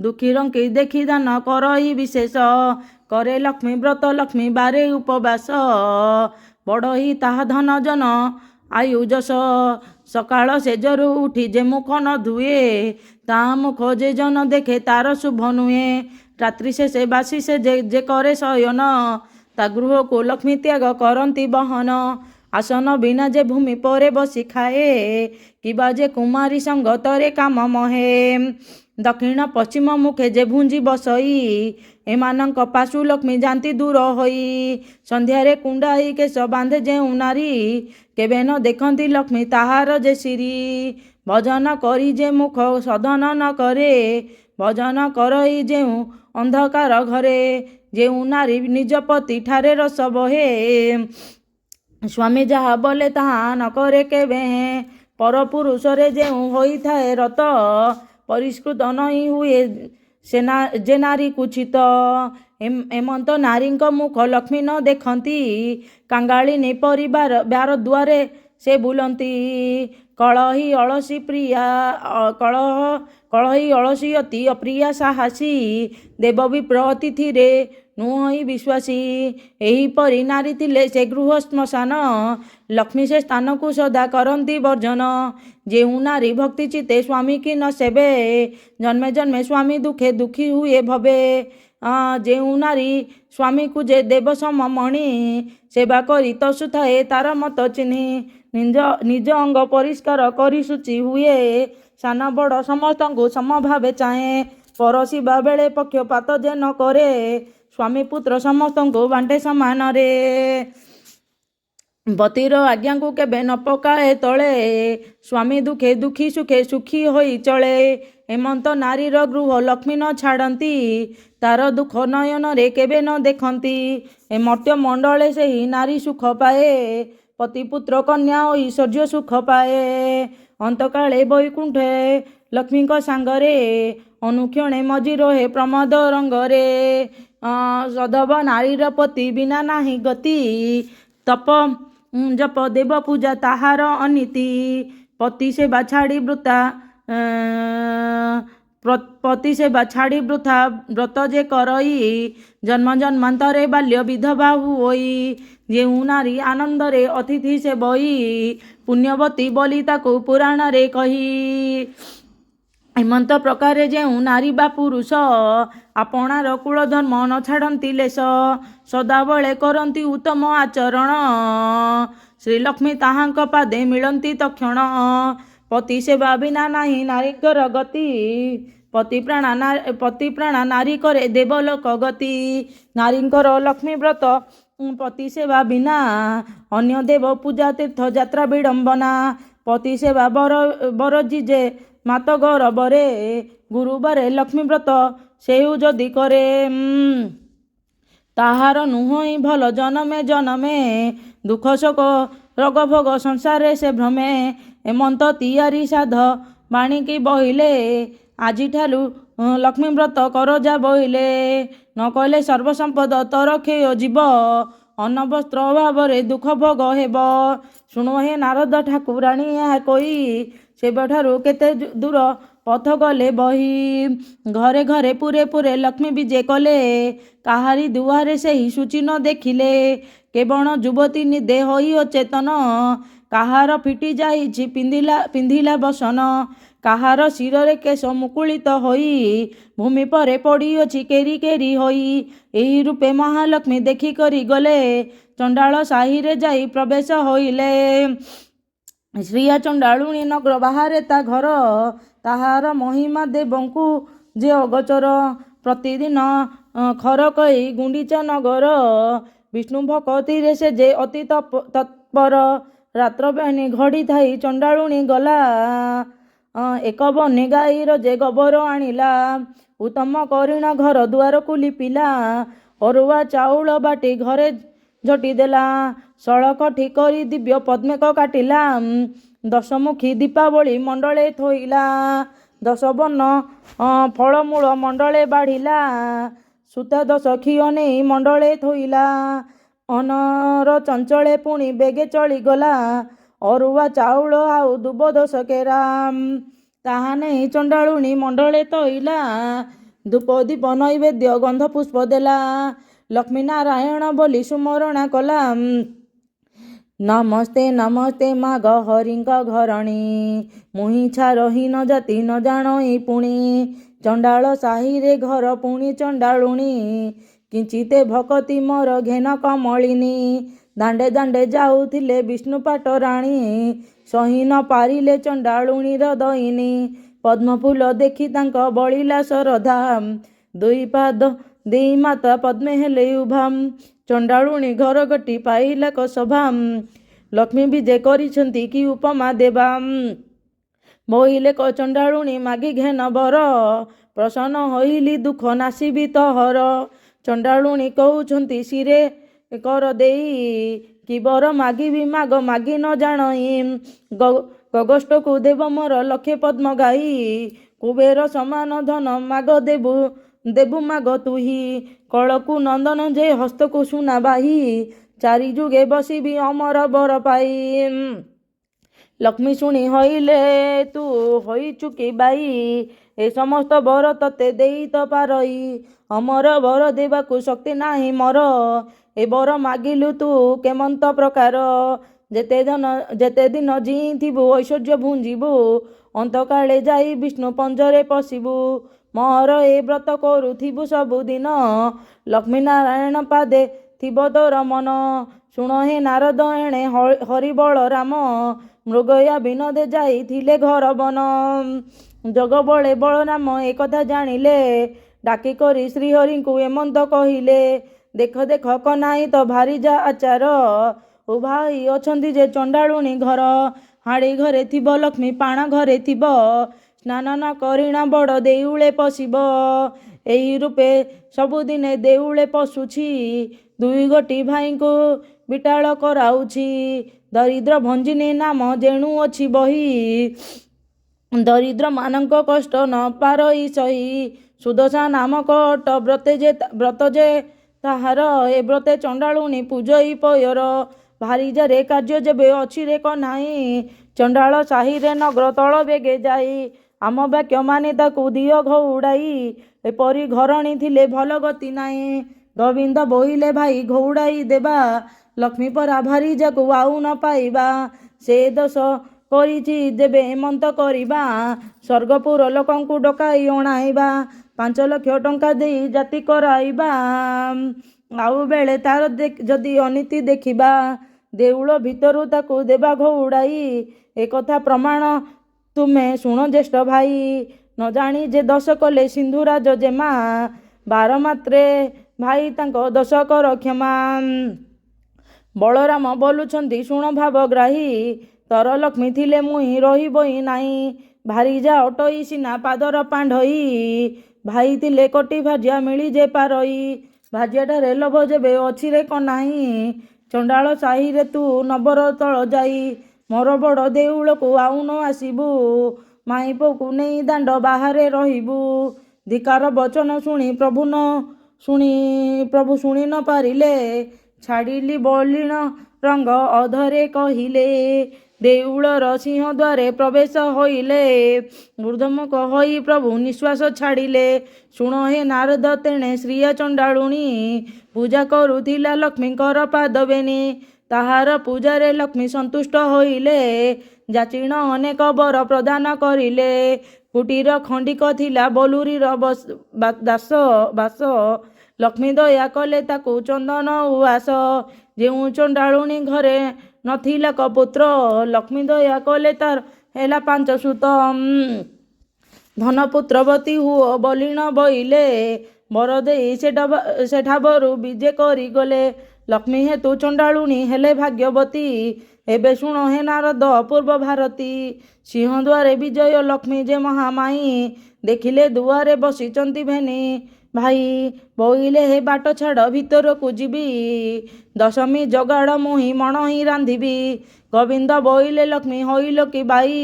ଦୁଃଖୀ ରଙ୍କି ଦେଖି ଦାନ କରଇ ବିଶେଷ କରେ ଲକ୍ଷ୍ମୀ ବ୍ରତ ଲକ୍ଷ୍ମୀ ବାରେ ଉପବାସ ବଢ଼ଇ ତାହା ଧନ ଜନ ଆୟୁ ଯଶ ସକାଳ ସେଜରୁ ଉଠି ଯେ ମୁଖ ନ ଧୁଏ ତା ମୁଖ ଯେ ଜନ ଦେଖେ ତାର ଶୁଭ ନୁହେଁ ରାତ୍ରି ଶେଷେ ବାସି ସେ ଯେ କରେ ଶୟନ ତା ଗୃହକୁ ଲକ୍ଷ୍ମୀ ତ୍ୟାଗ କରନ୍ତି ବହନ ଆସନ ବିନା ଯେ ଭୂମି ପରେ ବସି ଖାଏ କିବା ଯେ କୁମାରୀ ସଙ୍ଗତରେ କାମ ମହେ ଦକ୍ଷିଣ ପଶ୍ଚିମ ମୁଖେ ଯେ ଭୁଞ୍ଜି ବସଇ ଏମାନଙ୍କ ପାଶୁ ଲକ୍ଷ୍ମୀ ଯାନ୍ତି ଦୂର ହୋଇ ସନ୍ଧ୍ୟାରେ କୁଣ୍ଡାଇ କେଶ ବାନ୍ଧେ ଯେଉଁ ନାରୀ କେବେ ନ ଦେଖନ୍ତି ଲକ୍ଷ୍ମୀ ତାହାର ଯେ ଶିରୀ ଭଜନ କରି ଯେ ମୁଖ ସଦନ ନ କରେ ଭଜନ କରଇ ଯେଉଁ ଅନ୍ଧକାର ଘରେ ଯେଉଁ ନାରୀ ନିଜ ପତି ଠାରେ ରସ ବହେ ସ୍ୱାମୀ ଯାହା ବୋଲେ ତାହା ନ କରେ କେବେ ପରପୁରୁଷରେ ଯେଉଁ ହୋଇଥାଏ ରତ ପରିଷ୍କୃତ ନହିଁ ହୁଏ ଯେ ନାରୀ କୁଚିତ ଏମନ୍ତ ନାରୀଙ୍କ ମୁଖ ଲକ୍ଷ୍ମୀ ନ ଦେଖନ୍ତି କାଙ୍ଗାଳିନୀ ପରିବାର ବ୍ୟାର ଦୁଆରେ ସେ ବୁଲନ୍ତି କଳହି ଅଳସୀ ପ୍ରିୟା କଳହି ଅଳସୀ ଅତି ଅପ୍ରିୟା ସାହସୀ ଦେବ ବିପ୍ର ଅତିଥିରେ ନୁହଁ ବିଶ୍ୱାସୀ ଏହିପରି ନାରୀ ଥିଲେ ସେ ଗୃହ ଶ୍ମଶାନ ଲକ୍ଷ୍ମୀ ସେ ସ୍ଥାନକୁ ସଦା କରନ୍ତି ବର୍ଜନ ଯେଉଁ ନାରୀ ଭକ୍ତି ଚିତେ ସ୍ୱାମୀ କି ନ ସେବେ ଜନ୍ମେ ଜନ୍ମେ ସ୍ୱାମୀ ଦୁଃଖେ ଦୁଃଖୀ ହୁଏ ଭବେ ଯେଉଁ ନାରୀ ସ୍ୱାମୀକୁ ଯେ ଦେବ ସମମଣି ସେବା କରି ତସୁଥାଏ ତାର ମତ ଚିହ୍ନି ନିଜ ଅଙ୍ଗ ପରିଷ୍କାର କରି ଶୁଚି ହୁଏ ସାନ ବଡ଼ ସମସ୍ତଙ୍କୁ ସମଭାବେ ଚାହେଁ ପରଶିବା ବେଳେ ପକ୍ଷପାତ ଯେ ନ କରେ ସ୍ୱାମୀ ପୁତ୍ର ସମସ୍ତଙ୍କୁ ବାଣ୍ଟେ ସମାନରେ ପତିର ଆଜ୍ଞାକୁ କେବେ ନ ପକାଏ ତଳେ ସ୍ୱାମୀ ଦୁଃଖେ ଦୁଃଖୀ ସୁଖେ ସୁଖୀ ହୋଇ ଚଳେ ଏମନ୍ତ ନାରୀର ଗୃହ ଲକ୍ଷ୍ମୀ ନ ଛାଡ଼ନ୍ତି ତାର ଦୁଃଖ ନୟନରେ କେବେ ନ ଦେଖନ୍ତି ଏ ମର୍ତ୍ତ୍ୟ ମଣ୍ଡଳେ ସେହି ନାରୀ ସୁଖ ପାଏ ପତି ପୁତ୍ର କନ୍ୟା ଓ ଐଶ୍ୱର୍ଯ୍ୟ ସୁଖ ପାଏ ଅନ୍ତକାଳେ ବୈକୁଣ୍ଠେ ଲକ୍ଷ୍ମୀଙ୍କ ସାଙ୍ଗରେ ଅନୁକ୍ଷଣେ ମଜି ରହେ ପ୍ରମୋଦ ରଙ୍ଗରେ ସଧବ ନାରୀର ପତି ବିନା ନାହିଁ ଗତି ତପ ଜପ ଦେବ ପୂଜା ତାହାର ଅନୀତି ପତି ସେବା ଛାଡ଼ି ବୃଥା ବ୍ରତ ଯେ କରଇ ଜନ୍ମ ଜନ୍ମାନ୍ତରେ ବାଲ୍ୟ ବିଧବା ହୁଅଇ ଯେଉଁ ନାରୀ ଆନନ୍ଦରେ ଅତିଥି ସେ ବଇ ପୁଣ୍ୟବତୀ ବୋଲି ତାକୁ ପୁରାଣରେ କହି ଏମନ୍ତ ପ୍ରକାରେ ଯେଉଁ ନାରୀ ବା ପୁରୁଷ ଆପଣାର କୁଳ ଧର୍ମ ନ ଛାଡ଼ନ୍ତି ଲେଶ ସଦାବେଳେ କରନ୍ତି ଉତ୍ତମ ଆଚରଣ ଶ୍ରୀଲକ୍ଷ୍ମୀ ତାହାଙ୍କ ପାଦେ ମିଳନ୍ତି ତକ୍ଷଣ ପତି ସେବା ବିନା ନାହିଁ ନାରୀଙ୍କର ଗତି ପତି ପ୍ରାଣା ନାରୀ କରେ ଦେବଲୋକ ଗତି ନାରୀଙ୍କର ଲକ୍ଷ୍ମୀ ବ୍ରତ ପତି ସେବା ବିନା ଅନ୍ୟ ଦେବ ପୂଜା ତୀର୍ଥ ଯାତ୍ରା ବିଡ଼ମ୍ବନା ପତି ସେବା ବର ଜିଜେ ମାତ ଗୌରବରେ ଗୁରୁବାରେ ଲକ୍ଷ୍ମୀ ବ୍ରତ ସେଉ ଯଦି କରେ ତାହାର ନୁହଁ ଭଲ ଜନମେ ଜନମେ ଦୁଃଖ ଶୋକ ରୋଗ ଭୋଗ ସଂସାରରେ ସେ ଭ୍ରମେ ଏମନ୍ତ ତିଆରି ସାଧ ବାଣିକି ବହିଲେ ଆଜିଠାରୁ ଲକ୍ଷ୍ମୀ ବ୍ରତ କର ଯା ବହିଲେ ନ କଲେ ସର୍ବସମ୍ପଦ ତୋର କ୍ଷୟ ଯିବ ଅନବସ୍ତ୍ର ଅଭାବରେ ଦୁଃଖ ଭୋଗ ହେବ ଶୁଣ ହେ ନାରଦ ଠାକୁରାଣୀ ଏହା କହି ସେବେଠାରୁ କେତେ ଦୂର ପଥ ଗଲେ ବହି ଘରେ ଘରେ ପୁରେ ପୁରେ ଲକ୍ଷ୍ମୀ ବିଜେ କଲେ କାହାରି ଦୁଆରେ ସେହି ସୂଚି ନ ଦେଖିଲେ କେବଳ ଯୁବତୀ ନିଦେ ହୋଇ ଅଚେତନ କାହାର ଫିଟି ଯାଇଛି ପିନ୍ଧିଲା ବସନ କାହାର ଶିରରେ କେଶ ମୁକୁଳିତ ହୋଇ ଭୂମି ପରେ ପଡ଼ିଅଛି କେରି କେରି ହୋଇ ଏହି ରୂପେ ମହାଲକ୍ଷ୍ମୀ ଦେଖିକରି ଗଲେ ଚଣ୍ଡାଳ ସାହିରେ ଯାଇ ପ୍ରବେଶ ହୋଇଲେ ଶ୍ରିୟା ଚଣ୍ଡାଳୁଣୀ ନଗର ବାହାରେ ତା ଘର ତାହାର ମହିମା ଦେବଙ୍କୁ ଯେ ଅଗୋଚର ପ୍ରତିଦିନ ଖର କହି ଗୁଣ୍ଡିଚା ନଗର ବିଷ୍ଣୁ ଭକତିରେ ସେ ଯେ ଅତି ତତ୍ପର ରାତ୍ର ବେଣୀ ଘଡ଼ି ଥାଇ ଚଣ୍ଡାଳୁଣୀ ଗଲା ଏକ ବନେ ଗାଈର ଯେ ଗୋବର ଆଣିଲା, ଉତ୍ତମ କରିଣ ଘର ଦୁଆରକୁ ଲିପିଲା। ଅରୁଆ ଚାଉଳ ବାଟି ଘରେ ଝଟି ଦେଲା, ସଳଖ ଠିକରି ଦିବ୍ୟ ପଦ୍ମେକ କାଟିଲା। ଦଶମୁଖୀ ଦୀପାବଳି ମଣ୍ଡଳେ ଥୋଇଲା, 10 ବର୍ଣ୍ଣ ଫଳମୂଳ ମଣ୍ଡଳେ ବାଢ଼ିଲା। ସୂତା 10 ଖିଅ ନେଇ ମଣ୍ଡଳେ ଥୋଇଲା, ଅନର ଚଞ୍ଚଳେ ପୁଣି ବେଗେ ଚଳିଗଲା। ଅରୁଆ ଚାଉଳ ଆଉ ଦୁବ 10 କେରା, ତାହା ନେଇ ଚଣ୍ଡାଳୁଣୀ ମଣ୍ଡଳେ ତୋଇଲା। ଧୂପ ଦୀପ ନୈବେଦ୍ୟ ଗନ୍ଧ ପୁଷ୍ପ ଦେଲା, ଲକ୍ଷ୍ମୀ ନାରାୟଣ ବୋଲି ସୁମରଣା କଲା। ନମସ୍ତେ ନମସ୍ତେ ମାଗ ହରିଙ୍କ ଘରଣୀ, ମୁହିଁ ଛାରହୀନ ଜାତି ନ ଜାଣଇ ପୁଣି। ଚଣ୍ଡାଳ ସାହିରେ ଘର ପୁଣି ଚଣ୍ଡାଳୁଣୀ, କିଞ୍ଚିତେ ଭକତି ମୋର ଘେନ କମଳିନୀ। ଦାଣ୍ଡେ ଦାଣ୍ଡେ ଯାଉଥିଲେ ବିଷ୍ଣୁ ପାଟରାଣୀ, ସହି ନ ପାରିଲେ ଚଣ୍ଡାଳୁଣୀର ଦଇନୀ। ପଦ୍ମଫୁଲ ଦେଖି ତାଙ୍କ ବଳିଲା ଶରଧା, 2 ପାଦ ଦେଇ ମାତା ପଦ୍ମେ ହେଲେ ଉଭା। ଚଣ୍ଡାଳୁଣୀ ଘର ଗୋଟି ପାଇଲା କସଭା, ଲକ୍ଷ୍ମୀ ବିଜେ କରିଛନ୍ତି କି ଉପମା ଦେବା। ବୋଇଲେ ଚଣ୍ଡାଳୁଣୀ ମାଗି ଘେନ ବର, ପ୍ରସନ୍ନ ହୋଇଲି ଦୁଃଖ ନାସିବି ତହର। ଚଣ୍ଡାଳୁଣୀ କହୁଛନ୍ତି ଶିରେ କର ଦେଇ, କି ବର ମାଗିବି ମାଗ ମାଗି ନ ଜାଣଇ। ଗଗଷ୍ଟକୁ ଦେବ ମୋର ଲକ୍ଷେ ପଦ୍ମ ଗାଇ, କୁବେର ସମାନ ଧନ ମାଗ ଦେବୁ ମାଗ ତୁହି। କଳକୁ ନନ୍ଦନ ଯେ ହସ୍ତକୁ ସୁନା ବାହି, 4 ଯୁଗେ ବସିବି ଅମର ବର ପାଇ। ଲକ୍ଷ୍ମୀ ଶୁଣି ହଇଲେ ତୁ ହୋଇଛୁ କି ବାଇ, ଏ ସମସ୍ତ ବର ତତେ ଦେଇ ତ ପାରଇ। ଅମର ବର ଦେବାକୁ ଶକ୍ତି ନାହିଁ ମୋର, ଏ ବର ମାଗିଲୁ ତୁ କେମନ୍ତ ପ୍ରକାର। ଯେତେ ଦିନ ଜୀଇଥିବୁ ଐଶ୍ୱର୍ଯ୍ୟ ଭୁଞ୍ଜିବୁ, ଅନ୍ତକାଳେ ଯାଇ ବିଷ୍ଣୁ ପଞ୍ଜରେ ପଶିବୁ। ମୋର ଏ ବ୍ରତ କରୁଥିବୁ ସବୁଦିନ, ଲକ୍ଷ୍ମୀ ନାରାୟଣ ପାଦେ ଥିବ ତୋର ମନ। ଶୁଣ ହେ ନାରଦ ଏଣେ ହରିବଳ ରାମ, ମୃଗୟା ବିନୋଦେ ଯାଇଥିଲେ ଘର ବନ। ଯୋଗ ବଳେ ବଳରାମ ଏ କଥା ଜାଣିଲେ, ଡାକି କରି ଶ୍ରୀହରିଙ୍କୁ ଏମନ୍ତ କହିଲେ। ଦେଖ ଦେଖ କହ୍ନାଇ ତ ଭାରି ଯା ଆଚାର, ଉଭାଇ ଅଛନ୍ତି ଯେ ଚଣ୍ଡାଳୁଣୀ ଘର। ହାଡ଼ି ଘରେ ଥିବ ଲକ୍ଷ୍ମୀ ପାଣ ଘରେ ଥିବ, ସ୍ନାନ ନ କରିଣା ବଡ଼ ଦେଉଳେ ପଶିବ। ଏହି ରୂପେ ସବୁଦିନେ ଦେଉଳେ ପଶୁଛି, 2 ଗୋଟି ଭାଇଙ୍କୁ ବିଟାଳ କରାଉଛି। ଦରିଦ୍ର ଭଞ୍ଜିନୀ ନାମ ଯେଣୁ ଅଛି ବହି, ଦରିଦ୍ର ମାନଙ୍କ କଷ୍ଟ ନ ପାରଇ ସହି। ସୁଦଶା ନାମକ ଅଟ ବ୍ରତ ଯେ ତାହାର, ଏ ବ୍ରତେ ଚଣ୍ଡାଳୁଣୀ ପୂଜଇ ପୟର। ଭାରିଜାରେ କାର୍ଯ୍ୟ ଯେବେ ଅଛି ରେ କହ୍ନାଇ, ଚଣ୍ଡାଳ ସାହିରେ ନଗ୍ର ତଳ ବେଗେ ଯାଇ। ଆମ ବାକ୍ୟ ମାନି ତାକୁ ଦିଅ ଘଉଡ଼ାଇ, ଏପରି ଘରଣୀ ଥିଲେ ଭଲ ଗତି ନାହିଁ। ଗୋବିନ୍ଦ ବୋଇଲେ ଭାଇ ଘଉଡ଼ାଇ ଦେବା, ଲକ୍ଷ୍ମୀ ପରା ଭାରିଜାକୁ ଆଉ ନ ପାଇବା। ସେ ଦୋଷ କରିଛି ଯେବେ ଏମନ୍ତ କରିବା, ସ୍ୱର୍ଗପୁର ଲୋକଙ୍କୁ ଡକାଇ ଅଣାଇବା। 5 ଲକ୍ଷ ଟଙ୍କା ଦେଇ ଜାତି କରାଇବା, ଆଉ ବେଳେ ତାର ଯଦି ଅନୀତି ଦେଖିବା। ଦେଉଳ ଭିତରୁ ତାକୁ ଦେବା ଘଉଡ଼ାଇ, ଏ କଥା ପ୍ରମାଣ ତୁମେ ଶୁଣ ଜ୍ୟେଷ୍ଠ ଭାଇ। ନ ଜାଣି ଯେ ଦୋଷ କଲେ ସିନ୍ଧୁରାଜ ଜେମା, 12 ମାତ୍ରେ ଭାଇ ତାଙ୍କ ଦୋଷ କର କ୍ଷମା। ବଳରାମ ବୋଲୁଛନ୍ତି ଶୁଣ ଭାବଗ୍ରାହୀ, ତୋର ଲକ୍ଷ୍ମୀ ଥିଲେ ମୁହିଁ ରହିବଇ ନାହିଁ। ଭାରିଜା ଅଟଇ ସିନା ପାଦର ପାଣ୍ଡଇ, ଭାଇ ଥିଲେ କୋଟି ଭାର୍ଯ୍ୟା ମିଳି ଯେ ପାରଇ। ଭାର୍ଯ୍ୟାଟାରେ ଲୋଭ ଯେବେ ଅଛି ରେ କହ୍ନାଇ, ଚଣ୍ଡାଳ ସାହିରେ ତୁ ନବର ତଳ ଯାଇ। ମୋର ବଡ଼ ଦେଉଳକୁ ଆଉ ନ ଆସିବୁ, ମାଇପକୁ ନେଇ ଦାଣ୍ଡ ବାହାରେ ରହିବୁ। ଧିକାର ବଚନ ଶୁଣି ପ୍ରଭୁ ଶୁଣି ନ ପାରିଲେ, ଛାଡ଼ିଲି ବଳିଣ ରଙ୍ଗ ଅଧରେ କହିଲେ। ଦେଉଳର ସିଂହଦ୍ୱାରେ ପ୍ରବେଶ ହୋଇଲେ, ଊର୍ଦ୍ଧ୍ୱମୁଖ ହୋଇ ପ୍ରଭୁ ନିଶ୍ୱାସ ଛାଡ଼ିଲେ। ଶୁଣ ହେ ନାରଦ ତେଣେ ଶ୍ରିୟା ଚଣ୍ଡାଳୁଣୀ, ପୂଜା କରୁଥିଲା ଲକ୍ଷ୍ମୀଙ୍କର ପାଦବେନି। ତାହାର ପୂଜାରେ ଲକ୍ଷ୍ମୀ ସନ୍ତୁଷ୍ଟ ହୋଇଲେ, ଯାଚିଣ ଅନେକ ବର ପ୍ରଦାନ କରିଲେ। କୁଟୀର ଖଣ୍ଡିକ ଥିଲା ବଲୁରୀର ବାସ, ଲକ୍ଷ୍ମୀ ଦୟା କଲେ ତାକୁ ଚନ୍ଦନ ଉଆସ। ଯେଉଁ ଚଣ୍ଡାଳୁଣୀ ଘରେ ନଥିଲା କପୁତ୍ର, ଲକ୍ଷ୍ମୀ ଦୟା କଲେ ତାର ହେଲା 5 ସୁତ। ଧନପୁତ୍ରବତୀ ହୁଅ ବଲିଣ ବୋଇଲେ, ବର ଦେଇ ସେଠାବରୁ ବିଜେ କରିଗଲେ। ଲକ୍ଷ୍ମୀ ହେତୁ ଚଣ୍ଡାଳୁଣୀ ହେଲେ ଭାଗ୍ୟବତୀ। ଏବେ ଶୁଣ ହେ ନାରଦ ପୂର୍ବ ଭାରତୀ। ସିଂହଦ୍ୱାରେ ବିଜୟ ଲକ୍ଷ୍ମୀ ଯେ ମହାମାଇ। ଦେଖିଲେ ଦୁଆରେ ବସିଛନ୍ତି ଭେନି ଭାଇ। ବୋଇଲେ ହେ ବାଟ ଛାଡ଼ ଭିତରକୁ ଯିବି। ଦଶମୀ ଜଗାଡ଼ ମୁହିଁ ମଣହି ରାନ୍ଧିବି। ଗୋବିନ୍ଦ ବୋଇଲେ ଲକ୍ଷ୍ମୀ ହୋଇଲ କି ବାଇ।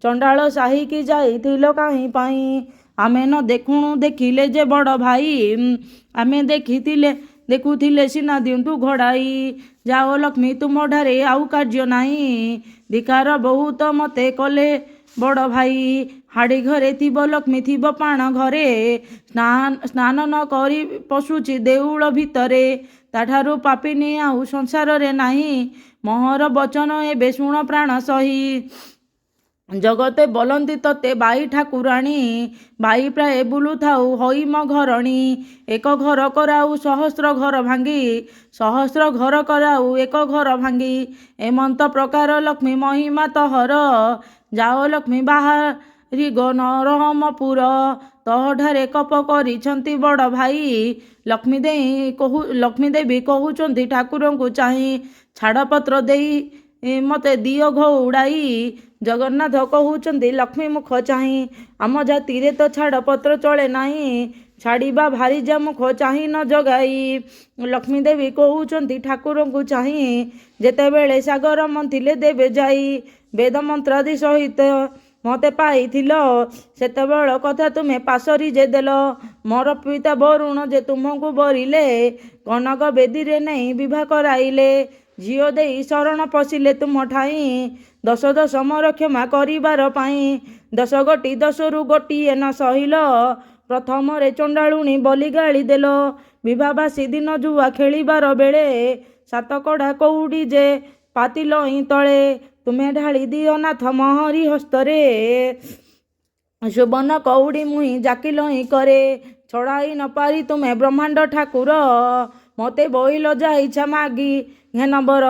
ଚଣ୍ଡାଳ ସାହିକି ଯାଇଥିଲ କାହିଁ ପାଇଁ। ଆମେ ନ ଦେଖୁଣୁ ଦେଖିଲେ ଯେ ବଡ଼ ଭାଇ। ଆମେ ଦେଖୁଥିଲେ ସିନା ଦିଅନ୍ତୁ ଘୋଡ଼ାଇ। ଯାଅ ଲକ୍ଷ୍ମୀ ତୁମଠାରେ ଆଉ କାର୍ଯ୍ୟ ନାହିଁ। ଧିକାର ବହୁତ ମତେ କଲେ ବଡ଼ ଭାଇ। ହାଡ଼ି ଘରେ ଥିବ ଲକ୍ଷ୍ମୀ ଥିବ ପାଣ ଘରେ। ସ୍ନାନ ନ କରି ପଶୁଛି ଦେଉଳ ଭିତରେ। ତାଠାରୁ ପାପିନୀ ଆଉ ସଂସାରରେ ନାହିଁ। ମୋହର ବଚନ ଏବେ ଶୁଣ ପ୍ରାଣ ସହି। ଜଗତେ ବୋଲନ୍ତି ତତେ ବାଇ ଠାକୁରାଣୀ। ବାଇ ପ୍ରାୟ ବୁଲୁଥାଉ ହୋଇ ମୋ ଘରଣୀ। ଏକ ଘର କରାଉ ସହସ୍ର ଘର ଭାଙ୍ଗି। ସହସ୍ର ଘର କରାଉ ଏକ ଘର ଭାଙ୍ଗି। ଏମନ୍ତ ପ୍ରକାର ଲକ୍ଷ୍ମୀ ମହିମା ତହର। ଯାଅ ଲକ୍ଷ୍ମୀ ବାହାରି ଗୋ ନରହମପୁର। ତହଠାରେ କୋପ କରିଛନ୍ତି ବଡ଼ ଭାଇ। ଲକ୍ଷ୍ମୀ ଦେବୀ କହୁଛନ୍ତି ଠାକୁରଙ୍କୁ ଚାହିଁ। ଛାଡ଼ପତ୍ର ଦେଇ ମତେ ଦିଅ ଘଉଡ଼ାଇ। ଜଗନ୍ନାଥ କହୁଛନ୍ତି ଲକ୍ଷ୍ମୀ ମୁଖ ଚାହିଁ। ଆମ ଜାତିରେ ତ ଛାଡ଼ପତ୍ର ଚଳେ ନାହିଁ। ଛାଡ଼ିବା ଭାରି ଯା ମୁଖ ଚାହିଁ ନ ଜଗାଇ। ଲକ୍ଷ୍ମୀ ଦେବୀ କହୁଛନ୍ତି ଠାକୁରଙ୍କୁ ଚାହିଁ। ଯେତେବେଳେ ସାଗର ମନ୍ଥିଲେ ଦେବେ ଯାଇ। ବେଦ ମନ୍ତ୍ରାଦି ସହିତ ମତେ ପାଇଥିଲ। ସେତେବେଳ କଥା ତୁମେ ପାଶୋରି ଯେ ଦେଲ। ମୋର ପିତା ବରୁଣ ଯେ ତୁମକୁ ବରିଲେ। କନକ ବେଦୀରେ ନେଇ ବିଭା କରାଇଲେ। ଝିଅ ଦେଇ ଶରଣ ପଶିଲେ ତୁମ ଠାଇଁ। ଦୋଷ ମୋର କ୍ଷମା କରିବାର ପାଇଁ। ଦଶ ଗୋଟି ଦୋଷରୁ ଗୋଟିଏ ନ ସହିଲ। ପ୍ରଥମରେ ଚଣ୍ଡାଳୁଣୀ ବୋଲି ଗାଳି ଦେଲ। ବିବାହବାସୀ ଦିନ ଜୁଆ ଖେଳିବାର ବେଳେ। ସାତକଡ଼ା କଉଡ଼ି ଯେ ପାତିଲଇଁ ତଳେ। ତୁମେ ଢାଳି ଦିଅ ନାଥ ମହରି ହସ୍ତରେ। ସୁବର୍ଣ୍ଣ କଉଡ଼ି ମୁହିଁ ଜାକିଲଇଁ କରେ। ଛଡ଼ାଇ ନ ପାରି ତୁମେ ବ୍ରହ୍ମାଣ୍ଡ ଠାକୁର। ମତେ ବୋଇଲ ଯା ଇଚ୍ଛା ମାଗି ଘେନବର।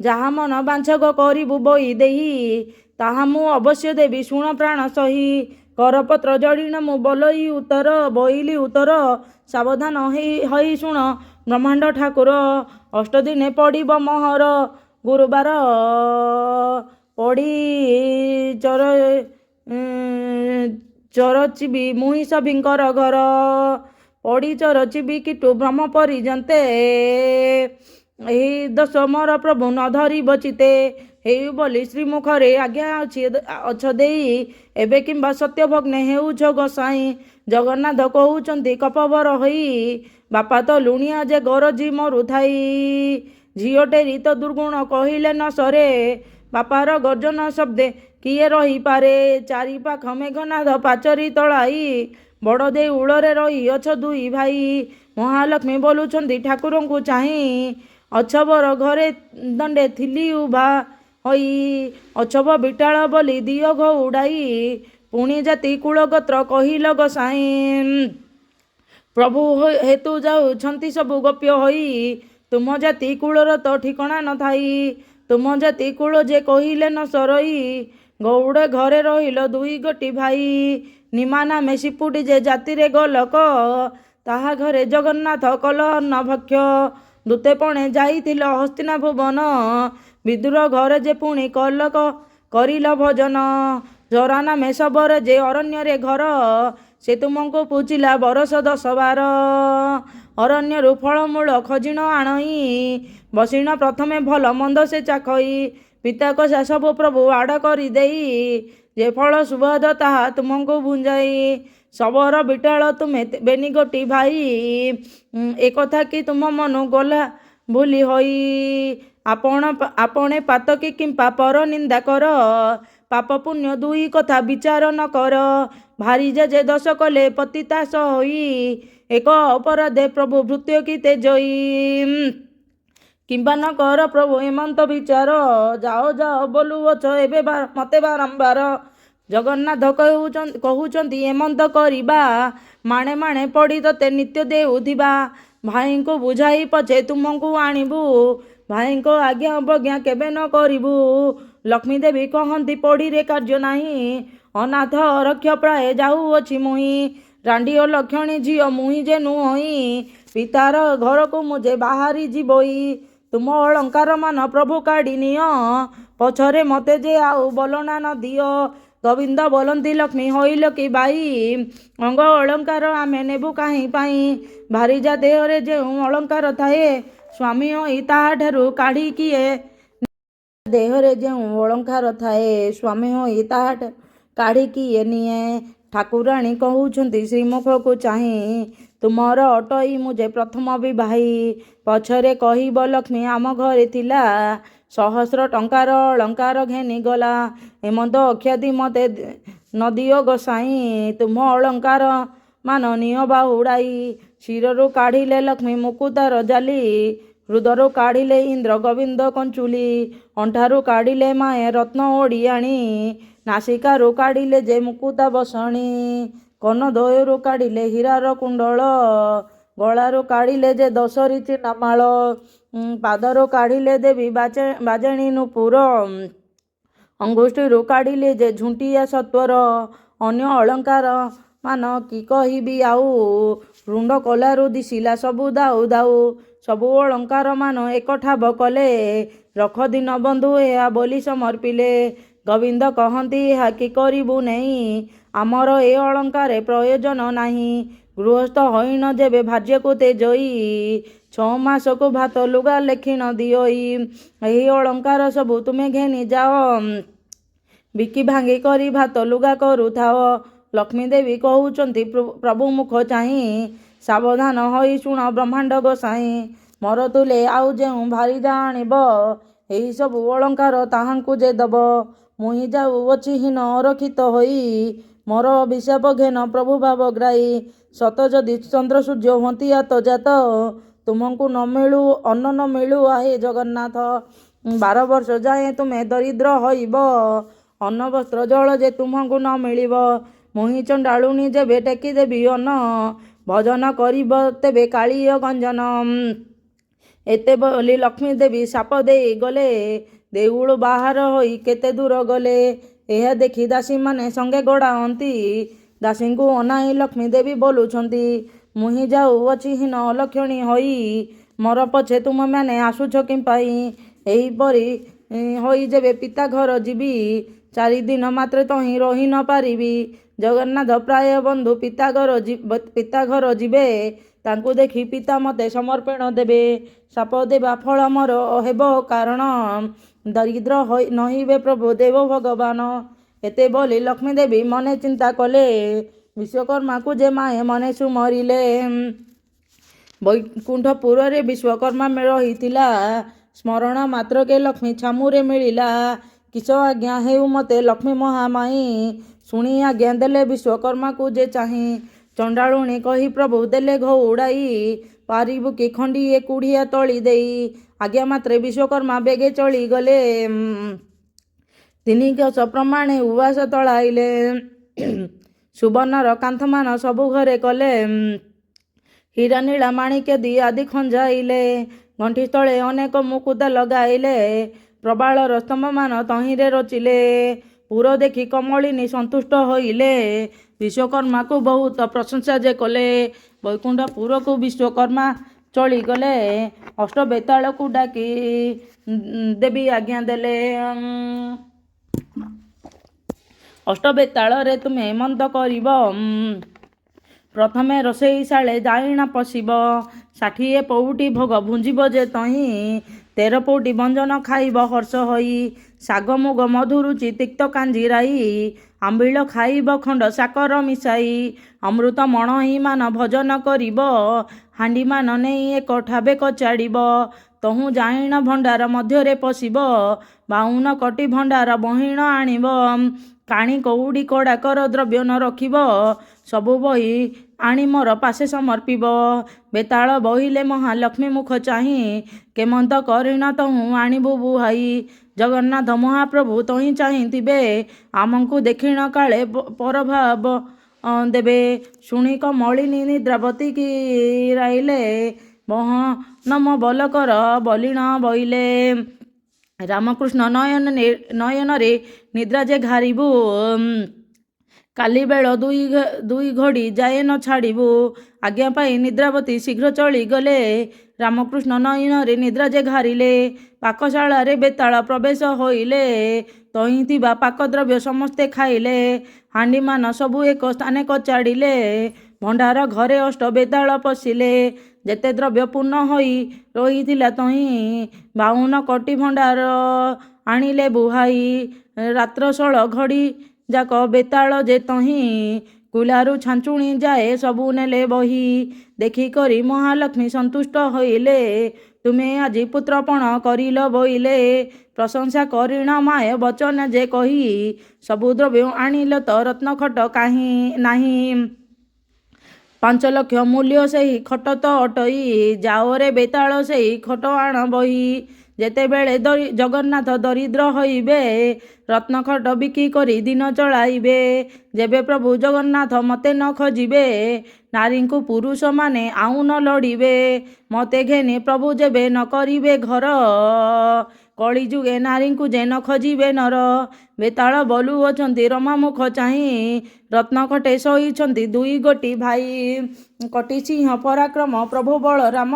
ଯାହା ମନ ବାଞ୍ଛକ କରିବୁ ବୋଇ ଦେଇ। ତାହା ମୁଁ ଅବଶ୍ୟ ଦେବି ଶୁଣ ପ୍ରାଣ ସହି। କରପତ୍ର ଜଡ଼ିନ ମୁଁ ବୋଇଲି ଉତ୍ତର। ସାବଧାନ ହୋଇ ଶୁଣ ବ୍ରହ୍ମାଣ୍ଡ ଠାକୁର। ଅଷ୍ଟଦିନେ ପଡ଼ିବ ମୋହର ଗୁରୁବାର। ପଡ଼ି ଚରଚିବି ମୁହିଁ ସଭିଙ୍କର ଘର। ପଡ଼ି ଚରଚିବି କୀଟୁ ବ୍ରହ୍ମ ପରିଜନ୍ତେ। ଏହି ଦୋଷ ମୋର ପ୍ରଭୁ ନ ଧରିବ ଚିତେ। ହେଉ ବୋଲି ଶ୍ରୀମୁଖରେ ଆଜ୍ଞା ଅଛ ଦେଇ। ଏବେ କିମ୍ବା ସତ୍ୟ ଭଗ୍ନେ ହେଉଛ ଗୋସାଇଁ। ଜଗନ୍ନାଥ କହୁଛନ୍ତି କପବର ହୋଇ। ବାପା ତ ଲୁଣିଆ ଯେ ଗରଜି ମରୁଥାଇ। ଝିଅଟେରି ତ ଦୁର୍ଗୁଣ କହିଲେ ନ ସରେ। ବାପାର ଗର୍ଜନ ଶବ୍ଦେ କିଏ ରହିପାରେ। ଚାରିପାଖ ମେଘନାଦ ପାଚରି ତଳାଇ। ବଡ଼ ଦେଉଳରେ ରହିଅଛ ଦୁଇ ଭାଇ। ମହାଲକ୍ଷ୍ମୀ ବୋଲୁଛନ୍ତି ଠାକୁରଙ୍କୁ ଚାହିଁ। ଅଛବର ଘରେ ଦଣ୍ଡେ ଥିଲି ଉଭା ହୋଇ। ଅଛବ ବିଟାଳ ବୋଲି ଦିଅ ଘଉଡ଼ାଇ। ପୁଣି ଜାତି କୁଳଗୋତ୍ର କହିଲ ଗୋସାଇଁ। ପ୍ରଭୁ ହେତୁ ଯାଉଛନ୍ତି ସବୁ ଗୋପ୍ୟ ହୋଇ। ତୁମ ଜାତି କୁଳର ତ ଠିକଣା ନଥାଇ। ତୁମ ଜାତି କୁଳ ଯେ କହିଲେ ନ ସରୋଇ। ଗଉଡ଼େ ଘରେ ରହିଲ ଦୁଇ ଗୋଟି ଭାଇ। ନିମା ନାମେ ଶିପୁଟି ଯେ ଜାତିରେ ଗୋଲକ। ତାହା ଘରେ ଜଗନ୍ନାଥ କଲ ଅନ୍ନଭକ୍ଷ। ଦୂତେ ପଣେ ଯାଇଥିଲ ହସ୍ତିନା ଭୁବନ। ବିଦୁର ଘରେ ଯେ ପୁଣି କରିଲ ଭୋଜନ। ଜରା ନାମେ ଶବର ଯେ ଅରଣ୍ୟରେ ଘର। ସେ ତୁମକୁ ପୂଜିଲା ବରଷ 10-12। ଅରଣ୍ୟରୁ ଫଳମୂଳ ଖୋଜିଣ ଆଣଇ। ବସିଣ ପ୍ରଥମେ ଭଲ ମନ୍ଦ ସେ ଚାଖଇ। ପିତା କଷା ସବୁ ପ୍ରଭୁ ଆଡ଼ କରି ଦେଇ। ଯେ ଫଳ ସୁବାଦ ତାହା ତୁମକୁ ଭୁଞ୍ଜାଇ। ଶବର ବିଟାଳ ତୁମେ ବେନି ଗୋଟି ଭାଇ। ଏକଥା କି ତୁମ ମନୁ ଗଲା ଭୁଲି ହୋଇ। ଆପଣେ ପାତକୀ କିମ୍ପା ପର ନିନ୍ଦା କର। ପାପ ପୁଣ୍ୟ ଦୁଇ କଥା ବିଚାର ନ କର। ଭାରି ଯେ ଦୋଷ କଲେ ପତିତାସ ହୋଇ। ଏକ ଅପରାଧେ ପ୍ରଭୁ ଭୃତ୍ୟ କି ତେଜଇ। କିମ୍ବା ନ କର ପ୍ରଭୁ ଏମନ୍ତ ବିଚାର। ଯାଅ ବୋଲୁଅଛ ଏବେ ମତେ ବାରମ୍ବାର। ଜଗନ୍ନାଥ କହୁଛନ୍ତି ଏମନ୍ତ କରିବା। ମାଣେ ପଡ଼ି ତତେ ନିତ୍ୟ ଦେଉଥିବା। ଭାଇଙ୍କୁ ବୁଝାଇ ପଛେ ତୁମକୁ ଆଣିବୁ। ଭାଇଙ୍କ ଆଜ୍ଞା ଅବଜ୍ଞା କେବେ ନ କରିବୁ। ଲକ୍ଷ୍ମୀ ଦେବୀ କହନ୍ତି ପଡ଼ିରେ କାର୍ଯ୍ୟ ନାହିଁ। ଅନାଥ ଅରକ୍ଷ ପ୍ରାୟ ଯାଉଅଛି ମୁହିଁ। ରାଣ୍ଡି ଅଲକ୍ଷଣୀ ଝିଅ ମୁହିଁ ଯେ ନୁହଁଇ। ପିତାର ଘରକୁ ମୁଁ ଯେ ବାହାରି ଯିବଇ। ତୁମ ଅଳଙ୍କାର ମାନ ପ୍ରଭୁ କାଢ଼ି ନିଅ, ପଛରେ ମତେ ଯେ ଆଉ ବଲନା ନ ଦିଅ। ଗୋବିନ୍ଦ ବୋଲନ୍ତି ଲକ୍ଷ୍ମୀ ହୋଇଲ କି ବାଇ, ଅଙ୍ଗ ଅଳଙ୍କାର ଆମେ ନେବୁ କାହିଁ ପାଇଁ। ଭାରିଜା ଦେହରେ ଯେଉଁ ଅଳଙ୍କାର ଥାଏ, ସ୍ୱାମୀ ହୋଇ ତାହାଠାରୁ କାଢ଼ି କିଏ। ଦେହରେ ଯେଉଁ ଅଳଙ୍କାର ଥାଏ, ସ୍ୱାମୀ ହୋଇ ତାହାଠାରୁ କାଢ଼ି କିଏ ନିଏ। ଠାକୁରାଣୀ କହୁଛନ୍ତି ଶ୍ରୀମୁଖକୁ ଚାହିଁ, ତୁମର ଅଟଇ ମୁଁ ଯେ ପ୍ରଥମ ବିବାହୀ। ପଛରେ କହିବ ଲକ୍ଷ୍ମୀ ଆମ ଘରେ ଥିଲା, ସହସ୍ର ଟଙ୍କାର ଅଳଙ୍କାର ଘେନିଗଲା। ଏମନ୍ତ ଅଖ୍ୟାତି ମତେ ନ ଦିଅ ଗୋସାଇଁ, ତୁମ ଅଳଙ୍କାର ମାନ ନିଅ ବାହୁଡ଼ାଇ। ଶିରରୁ କାଢ଼ିଲେ ଲକ୍ଷ୍ମୀ ମୁକୁତାର ଜାଲି, ହୃଦରୁ କାଢ଼ିଲେ ଇନ୍ଦ୍ର ଗୋବିନ୍ଦ କଞ୍ଚୁଲି। ଅଣ୍ଟାରୁ କାଢ଼ିଲେ ମାଏ ରତ୍ନ ଓଢ଼ିଆଣି, ନାସିକାରୁ କାଢ଼ିଲେ ଯେ ମୁକୁତା ବସଣି। କର୍ଣ୍ଣଦ୍ୱୟରୁ କାଢ଼ିଲେ ହୀରାର କୁଣ୍ଡଳ, ଗଳାରୁ କାଢ଼ିଲେ ଯେ ଦଶରି ଚିନାମାଳ। ପାଦରୁ କାଢ଼ିଲେ ଦେବୀ ବାଜେଣୀ ନୂପୁର, ଅଙ୍ଗୁଷ୍ଠୀରୁ କାଢ଼ିଲେ ଯେ ଝୁଣ୍ଟିଆ ସତ୍ୱର। ଅନ୍ୟ ଅଳଙ୍କାର ମାନ କି କହିବି ଆଉ, ରୁଣ୍ଡ କଲାରୁ ଦିଶିଲା ସବୁ ଦାଉ ଦାଉ। ସବୁ ଅଳଙ୍କାର ମାନ ଏକ ଠାବ କଲେ, ରଖ ଦିନ ବନ୍ଧୁ ଏହା ବୋଲି ସମର୍ପିଲେ। ଗୋବିନ୍ଦ କହନ୍ତି ଏହା କି କରିବୁ ନେଇ, ଆମର ଏ ଅଳଙ୍କାରେ ପ୍ରୟୋଜନ ନାହିଁ। ଗୃହସ୍ଥ ହୋଇନ ଯେବେ ଭାର୍ଯ୍ୟକୁ ତେଜଇ, 6 ମାସକୁ ଭାତ ଲୁଗା ଲେଖି ନ ଦିଅଇ। ଏହି ଅଳଙ୍କାର ସବୁ ତୁମେ ଘେନି ଯାଅ, ବିକି ଭାଙ୍ଗି କରି ଭାତ ଲୁଗା କରୁଥାଅ। ଲକ୍ଷ୍ମୀ ଦେବୀ କହୁଛନ୍ତି ପ୍ରଭୁ ମୁଖ ଚାହିଁ, ସାବଧାନ ହୋଇ ଶୁଣ ବ୍ରହ୍ମାଣ୍ଡ ଗୋସାଇଁ। ମୋର ତୁଲେ ଆଉ ଯେଉଁ ଭାରିଜା ଆଣିବ, ଏହି ସବୁ ଅଳଙ୍କାର ତାହାଙ୍କୁ ଯେ ଦବ। ମୁହିଁ ଯାଉ ଅଛି ହୀନ ଅରକ୍ଷିତ ହୋଇ, ମୋର ଅଭିଶାପ ଘେନ ପ୍ରଭୁ ଭାବଗ୍ରାହୀ। ସତ ଯଦି ଚନ୍ଦ୍ର ସୂର୍ଯ୍ୟ ହୁଅନ୍ତି ଆତଜାତ, ତୁମକୁ ନ ମିଳୁ ଅନ୍ନ ନ ମିଳୁ ଆହେ ଜଗନ୍ନାଥ। 12 ବର୍ଷ ଯାଏଁ ତୁମେ ଦରିଦ୍ର ହୋଇବ, ଅନ୍ନ ବସ୍ତ୍ର ଜଳ ଯେ ତୁମକୁ ନ ମିଳିବ। ମୁହିଁ ଚଣ୍ଡାଳୁଣୀ ଯେବେ ଟେକି ଦେବି ଅନ୍ନ, ଭଜନ କରିବ ତେବେ କାଳିୟ ଗଞ୍ଜନ। ଏତେ ବୋଲି ଲକ୍ଷ୍ମୀ ଦେବୀ ଶାପ ଦେଇ ଗଲେ, ଦେଉଳୁ ବାହାର ହୋଇ କେତେ ଦୂର ଗଲେ। ଏହା ଦେଖି ଦାସୀମାନେ ସଙ୍ଗେ ଗୋଡ଼ାଅନ୍ତି, ଦାସୀଙ୍କୁ ଅନାଇ ଲକ୍ଷ୍ମୀ ଦେବୀ ବୋଲୁଛନ୍ତି, ମୁହିଁ ଯାଉ ଅଛି ହୀନ ଅଲକ୍ଷଣୀ ହୋଇ, ମୋର ପଛେ ତୁମମାନେ ଆସୁଛ କିମ୍ପାଇଁ। ଏହିପରି ହୋଇ ଯେବେ ପିତା ଘର ଯିବି, 4 ଦିନ ମାତ୍ରେ ତହିଁ ରହି ନ ପାରିବି। ଜଗନ୍ନାଥ ପ୍ରାୟ ବନ୍ଧୁ ପିତା ଘର ଯିବେ, ତାଙ୍କୁ ଦେଖି ପିତା ମତେ ସମର୍ପଣ ଦେବେ। ଶାପ ଦେବା ଫଳ ମୋର ହେବ କାରଣ, ଦରିଦ୍ର ନହିବେ ପ୍ରଭୁ ଦେବ ଭଗବାନ। ଏତେ ବୋଲି ଲକ୍ଷ୍ମୀ ଦେବୀ ମନେ ଚିନ୍ତା କଲେ, ବିଶ୍ୱକର୍ମାକୁ ଯେ ମାଏ ମନେ ସୁମରିଲେ। ବୈକୁଣ୍ଠପୁରରେ ବିଶ୍ୱକର୍ମା ରହିଥିଲା, ସ୍ମରଣ ମାତ୍ରକେ ଲକ୍ଷ୍ମୀ ଛାମୁରେ ମିଳିଲା। କିସ ଆଜ୍ଞା ହେଉ ମତେ ଲକ୍ଷ୍ମୀ ମହାମାଇ, ଶୁଣି ଆଜ୍ଞା ଦେଲେ ବିଶ୍ୱକର୍ମାକୁ ଯେ ଚାହିଁ। ଚଣ୍ଡାଳୁଣୀ କହି ପ୍ରଭୁ ଦେଲେ ଘଉଡ଼ାଇ, ପାରିବୁ କି ଖଣ୍ଡିଏ କୁଢ଼ିଆ ତଳି ଦେଇ। ଆଜ୍ଞା ମାତ୍ରେ ବିଶ୍ୱକର୍ମା ବେଗେ ଚଳିଗଲେ, 3 କୋଶ ପ୍ରମାଣେ ଉଆସ ତଳାଇଲେ। ସୁବର୍ଣ୍ଣର କାନ୍ଥମାନ ସବୁ ଘରେ କଲେ, ହୀରା ନୀଳା ମାଣିକ୍ୟାଦି ଆଦି ଖଞ୍ଜାଇଲେ। ଗଣ୍ଠିସ୍ଥଳେ ଅନେକ ମୁକୁତା ଲଗାଇଲେ, ପ୍ରବାଳର ସ୍ତମ୍ଭମାନ ତହିଁରେ ରଚିଲେ। ପୁର ଦେଖି କମଳିନୀ ସନ୍ତୁଷ୍ଟ ହୋଇଲେ, ବିଶ୍ୱକର୍ମାକୁ ବହୁତ ପ୍ରଶଂସା ଯେ କଲେ। ବୈକୁଣ୍ଠପୁରକୁ ବିଶ୍ୱକର୍ମା ଚଳିଗଲେ, ଅଷ୍ଟବେତାଳକୁ ଡାକି ଦେବୀ ଆଜ୍ଞା ଦେଲେ। ଅଷ୍ଟବେତାଳରେ ତୁମେ ମନ୍ତ କରିବ, ପ୍ରଥମେ ରୋଷେଇଶାଳେ ଯାଇଣା ପଶିବ। 60 ପଉଟି ଭୋଗ ଭୁଞ୍ଜିବ ଯେ ତହିଁ, 13 ପଉଟି ବ୍ୟଞ୍ଜନ ଖାଇବ ହର୍ଷ ହୋଇ। ଶାଗ ମୁଗ ମଧୁରୁଚି ତିକ୍ତ କାଞ୍ଜିରାଇ, ଆମ୍ବିଳ ଖାଇବ ଖଣ୍ଡ ସାକର ମିଶାଇ। ଅମୃତ ମଣୋହି ମାନ ଭୋଜନ କରିବ, ହାଣ୍ଡି ମାନ ନେଇ ଏକ ଠାବେ କଚାଡ଼ିବ। ତହୁଁ ଯାଇଣ ଭଣ୍ଡାର ମଧ୍ୟରେ ପଶିବ, 52 କୋଟି ଭଣ୍ଡାର ବହିଣ ଆଣିବ। କାଣି କଉଡ଼ି କଡ଼ାକର ଦ୍ରବ୍ୟ ନ ରଖିବ, ସବୁ ବହି ଆଣି ମୋର ପାଶେ ସମର୍ପିବ। ବେତାଳ ବୋହିଲେ ମହାଲକ୍ଷ୍ମୀ ମୁଖ ଚାହିଁ, କେମନ୍ତ କରିଣ ତହୁଁ ଆଣିବୁ ବୁହାଇ। ଜଗନ୍ନାଥ ମହାପ୍ରଭୁ ତହିଁ ଚାହିଁଥିବେ, ଆମଙ୍କୁ ଦେଖିଣ କାଳେ ପରଭାବ ଦେବେ। ଶୁଣି କମଳିନୀ ନିଦ୍ରାବତୀ କିରାଇଲେ, ନମ ବଲ କର ବଲିଣ ବୋଇଲେ। ରାମକୃଷ୍ଣ ନୟନରେ ନିଦ୍ରା ଯେ ଘାରିବୁ, କାଲି ବେଳ ଦୁଇ ଘଡ଼ି ଯାଏ ନ ଛାଡ଼ିବୁ। ଆଜ୍ଞା ପାଇ ନିଦ୍ରାବତୀ ଶୀଘ୍ର ଚଳିଗଲେ। ରାମକୃଷ୍ଣ ନୟନରେ ନିଦ୍ରା ଯେ ଘାରିଲେ। ପାକଶାଳାରେ ବେତାଳ ପ୍ରବେଶ ହୋଇଲେ। ତହିଁ ଥିବା ପାକଦ୍ରବ୍ୟ ସମସ୍ତେ ଖାଇଲେ। ହାଣ୍ଡିମାନ ସବୁ ଏକ ସ୍ଥାନେ କଚାଡ଼ିଲେ। ଭଣ୍ଡାର ଘରେ ଅଷ୍ଟ ବେତାଳ ପଶିଲେ। ଯେତେ ଦ୍ରବ୍ୟ ପୂର୍ଣ୍ଣ ହୋଇ ରହିଥିଲା ତହିଁ 52 କୋଟି ଭଣ୍ଡାର ଆଣିଲେ ବୁହାଇ। ରାତ୍ର 16 ଘଡ଼ି ଯାକ ବେତାଳ ଯେ ତହିଁ କୁଲାରୁ ଛାଞ୍ଚୁଣି ଯାଏ ସବୁ ନେଲେ ବହି। ଦେଖିକରି ମହାଲକ୍ଷ୍ମୀ ସନ୍ତୁଷ୍ଟ ହୋଇଲେ। ତୁମେ ଆଜି ପୁତ୍ରପଣ କରିଲ ବୋଇଲେ। ପ୍ରଶଂସା କରିଣ ମାୟ ବଚନ ଯେ କହି। ସବୁ ଦ୍ରବ୍ୟ ଆଣିଲ ତ ରତ୍ନଖଟ କାହିଁ ନାହିଁ। 5 ଲକ୍ଷ ମୂଲ୍ୟ ସେହି ଖଟ ତ ଅଟଇ। ଯାଓରେ ବେତାଳ ସେହି ଖଟ ଆଣ ବହି। ଯେତେବେଳେ ଜଗନ୍ନାଥ ଦରିଦ୍ର ହୋଇବେ ରତ୍ନଖଟ ବିକି କରି ଦିନ ଚଳାଇବେ। ଯେବେ ପ୍ରଭୁ ଜଗନ୍ନାଥ ମତେ ନ ଖୋଜିବେ ନାରୀଙ୍କୁ ପୁରୁଷମାନେ ଆଉ ନ ଲୋଡ଼ିବେ। ମତେ ଘେନି ପ୍ରଭୁ ଯେବେ ନ କରିବେ ଘର କଳିଯୁଗେ ନାରୀଙ୍କୁ ଯେ ନ ଖୋଜିବେ ନର। ବେତାଳ ବୋଲୁଅଛନ୍ତି ରମା ମୁଖ ଚାହିଁ। ରତ୍ନଖଟେ ଶୋଇଛନ୍ତି 2 ଗୋଟି ଭାଇ। କୋଟି ସିଂହ ପରାକ୍ରମ ପ୍ରଭୁ ବଳରାମ।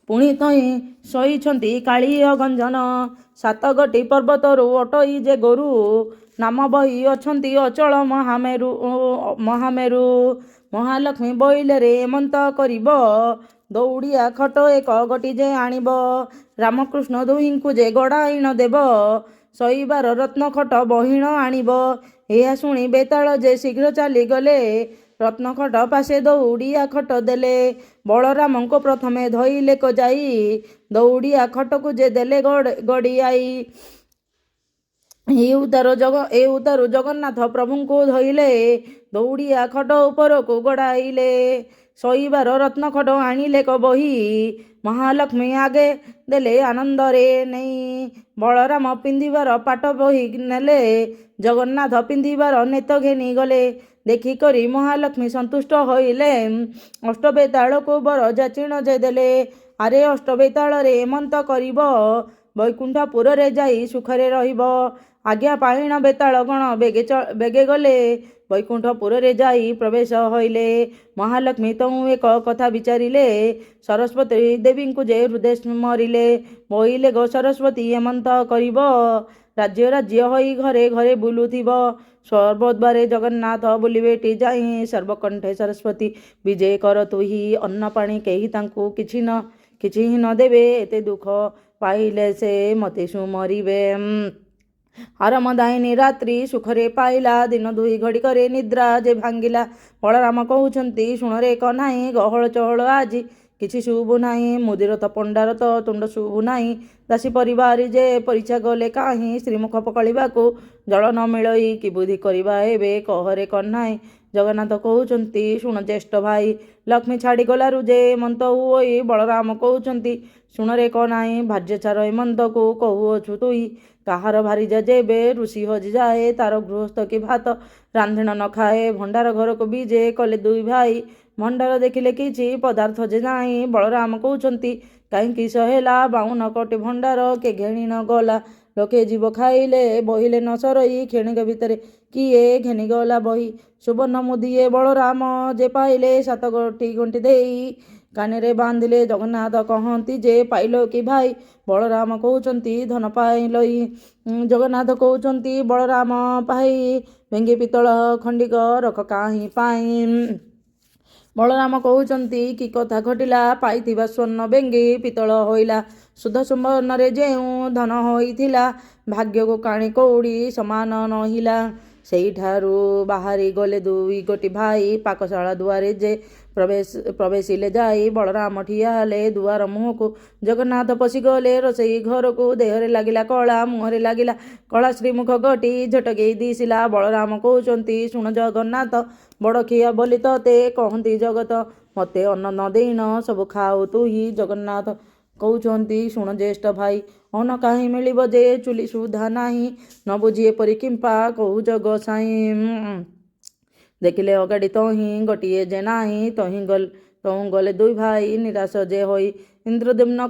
ପୁଣି ତହିଁ ଶୋଇଛନ୍ତି କାଳିଅ ଗଞ୍ଜନ। 7 ଗୋଟି ପର୍ବତରୁ ଅଟଇ ଯେ ଗୋରୁ। ନାମ ବହି ଅଛନ୍ତି ଅଚଳ ମହାମେରୁ। ମହାଲକ୍ଷ୍ମୀ ବୋଇଲେରେ ଏମନ୍ତ କରିବ। ଦୌଡ଼ିଆ ଖଟ 1 ଗୋଟି ଯେ ଆଣିବ। ରାମକୃଷ୍ଣ ଦୁହିଁଙ୍କୁ ଯେ ଗଡ଼ାଇଣ ଦେବ। ଶୋଇବାର ରତ୍ନଖଟ ବହିଣ ଆଣିବ। ଏହା ଶୁଣି ବେତାଳ ଯେ ଶୀଘ୍ର ଚାଲିଗଲେ। ରତ୍ନଖଟ ପାଶେ ଦୌଡ଼ିଆ ଖଟ ଦେଲେ। ବଳରାମଙ୍କୁ ପ୍ରଥମେ ଧଇଲେ କଜାଇ। ଦୌଡ଼ିଆ ଖଟକୁ ଯେ ଦେଲେ ଗଡ଼ିଆଇ। ଏ ଉତାରୁ ଜଗନ୍ନାଥ ପ୍ରଭୁଙ୍କୁ ଧଇଲେ। ଦୌଡ଼ିଆ ଖଟ ଉପରକୁ ଗଡ଼ାଇଲେ। ଶୋଇବାର ରତ୍ନଖଟ ଆଣିଲେ ବହି। ମହାଲକ୍ଷ୍ମୀ ଆଗେ ଦେଲେ ଆନନ୍ଦରେ ନେଇ। ବଳରାମ ପିନ୍ଧିବାର ପାଟ ବହି ନେଲେ। ଜଗନ୍ନାଥ ପିନ୍ଧିବାର ନେତ ଘେନି ଗଲେ। ଦେଖିକରି ମହାଲକ୍ଷ୍ମୀ ସନ୍ତୁଷ୍ଟ ହୋଇଲେ। ଅଷ୍ଟବେତାଳକୁ ବର ଯାଚିଣ ଯେ ଦେଲେ। ଆରେ ଅଷ୍ଟବେତାଳରେ ଏମନ୍ତ କରିବ। ବୈକୁଣ୍ଠପୁରରେ ଯାଇ ସୁଖରେ ରହିବ। ଆଜ୍ଞା ପାଇଣ ବେତାଳ ଗଣ ବେଗେ ଗଲେ। ବୈକୁଣ୍ଠପୁରରେ ଯାଇ ପ୍ରବେଶ ହୋଇଲେ। ମହାଲକ୍ଷ୍ମୀ ତହୁଁ ଏକ କଥା ବିଚାରିଲେ। ସରସ୍ୱତୀ ଦେବୀଙ୍କୁ ଯେ ହୃଦୟ ସ୍ମରିଲେ। ବୋଇଲେ ଗୋ ସରସ୍ୱତୀ ଏମନ୍ତ କରିବ। ରାଜ୍ୟ ରାଜ୍ୟ ହୋଇ ଘରେ ଘରେ ବୁଲୁଥିବ। ସର୍ବଦ୍ୱାରେ ଜଗନ୍ନାଥ ବୁଲିବେଟି ଯାଇ। ସର୍ବକଣ୍ଠେ ସରସ୍ୱତୀ ବିଜେ କର ତୁହି। ଅନ୍ନ ପାଣି କେହି ତାଙ୍କୁ କିଛି ହିଁ ନ ଦେବେ। ଏତେ ଦୁଃଖ ପାଇଲେ ସେ ମତେ ସୁମରିବେ। ଆରାମଦାୟିନୀ ରାତ୍ରି ସୁଖରେ ପାଇଲା। ଦିନ 2 ଘଡ଼ିକରେ ନିଦ୍ରା ଯେ ଭାଙ୍ଗିଲା। ବଳରାମ କହୁଛନ୍ତି ଶୁଣରେ କହ୍ନାଇ ଗହଳ ଚହଳ ଆଜି କିଛି ଶୁଭୁ ନାହିଁ। ମୁଦିର ତ ପଣ୍ଡାର ତ ତୁଣ୍ଡ ଶୁଭୁ ନାହିଁ। ଦାସୀ ପରିବାରୀ ଯେ ପରିଛା ଗଲେ କାହିଁ। ଶ୍ରୀମୁଖ ପକଳିବାକୁ ଜଳ ନ ମିଳଇ କି ବୁଦ୍ଧି କରିବା ଏବେ କହରେ କହ୍ନାଇ। ଜଗନ୍ନାଥ କହୁଛନ୍ତି ଶୁଣ ଜ୍ୟେଷ୍ଠ ଭାଇ। ଲକ୍ଷ୍ମୀ ଛାଡ଼ିଗଲାରୁ ଯେ ଏମନ୍ତ ହୁଅଇ। ବଳରାମ କହୁଛନ୍ତି ଶୁଣରେ କହ୍ନାଇ ଭାର୍ଯ୍ୟଚାର ଏମନ୍ତକୁ କହୁଅଛୁ ତୁହି। କାହାର ଭାରିଜା ଯେବେ ଋଷି ହଜିଯାଏ ତାର ଗୃହସ୍ଥ କି ଭାତ ରାନ୍ଧିଣ ନ ଖାଏ। ଭଣ୍ଡାର ଘରକୁ ବି ଯେ କଲେ 2 ଭାଇ। ଭଣ୍ଡାର ଦେଖିଲେ କିଛି ପଦାର୍ଥ ଯେ ନାହିଁ। ବଳରାମ କହୁଛନ୍ତି କାହିଁ କିସ ହେଲା। 52 କୋଟି ଭଣ୍ଡାର କେ ଘେଣି ନ ଗଲା। ଲୋକେ ଜୀବ ଖାଇଲେ ବହିଲେ ନ ସରଇ। କ୍ଷଣିକ ଭିତରେ କିଏ ଘେନିଗଲା ବହି। ସୁବର୍ଣ୍ଣ ମୁଦିଏ ବଳରାମ ଯେ ପାଇଲେ। 7 ଗୋଟି ଗଣ୍ଠି ଦେଇ କାନିରେ ବାନ୍ଧିଲେ। ଜଗନ୍ନାଥ କହନ୍ତି ଯେ ପାଇଲ କି ଭାଇ। ବଳରାମ କହୁଛନ୍ତି ଧନ ପାଇଲଇ। ଜଗନ୍ନାଥ କହୁଛନ୍ତି ବଳରାମ ପାଇ ଭେଙ୍ଗି ପିତଳ ଖଣ୍ଡିକ ରଖ କାହିଁ ପାଇଁ। ବଳରାମ କହୁଛନ୍ତି କି କଥା ଘଟିଲା। ପାଇଥିବା ସ୍ୱର୍ଣ୍ଣ ବେଙ୍ଗି ପିତଳ ହୋଇଲା। ଶୁଦ୍ଧ ସୁବର୍ଣ୍ଣରେ ଯେଉଁ ଧନ ହୋଇଥିଲା ଭାଗ୍ୟକୁ କାଣି କଉଡ଼ି ସମାନ ନହିଲା। ସେଇଠାରୁ ବାହାରି ଗଲେ 2 ଗୋଟି ଭାଇ। ପାକଶାଳା ଦୁଆରେ ଯେ ପ୍ରବେଶିଲେ ଯାଇ। ବଳରାମ ଠିଆ ହେଲେ ଦୁଆର ମୁହଁକୁ। ଜଗନ୍ନାଥ ପଶିଗଲେ ରୋଷେଇ ଘରକୁ। ଦେହରେ ଲାଗିଲା କଳା ମୁହଁରେ ଲାଗିଲା କଳା। ଶ୍ରୀମୁଖ ଗୋଟି ଝଟକେଇ ଦିଶିଲା। ବଳରାମ କହୁଛନ୍ତି ଶୁଣ ଜଗନ୍ନାଥ ବଡ଼ଖିଆ ବୋଲି ତତେ କହନ୍ତି ଜଗତ। ମତେ ଅନ୍ନ ନ ଦେଇଣ ସବୁ ଖାଉ ତୁହି। ଜଗନ୍ନାଥ କହୁଛନ୍ତି ଶୁଣ ଜ୍ୟେଷ୍ଠ ଭାଇ। ଅନ୍ନ କାହିଁ ମିଳିବ ଯେ ଚୁଲି ସୁଦ୍ଧା ନାହିଁ। ନ ବୁଝି ଏପରି କିମ୍ପା କହୁଛ ଗୋସାଇଁ। ଦେଖିଲେ ଅଗାଡ଼ି ତହିଁ ଗୋଟିଏ ଯେ ନାହିଁ। ତହୁଁ ଗଲେ 2 ଭାଇ। ନିରାଶ ଯେ ହୋଇ ଇନ୍ଦ୍ରଦ୍ୟୁମ୍ନ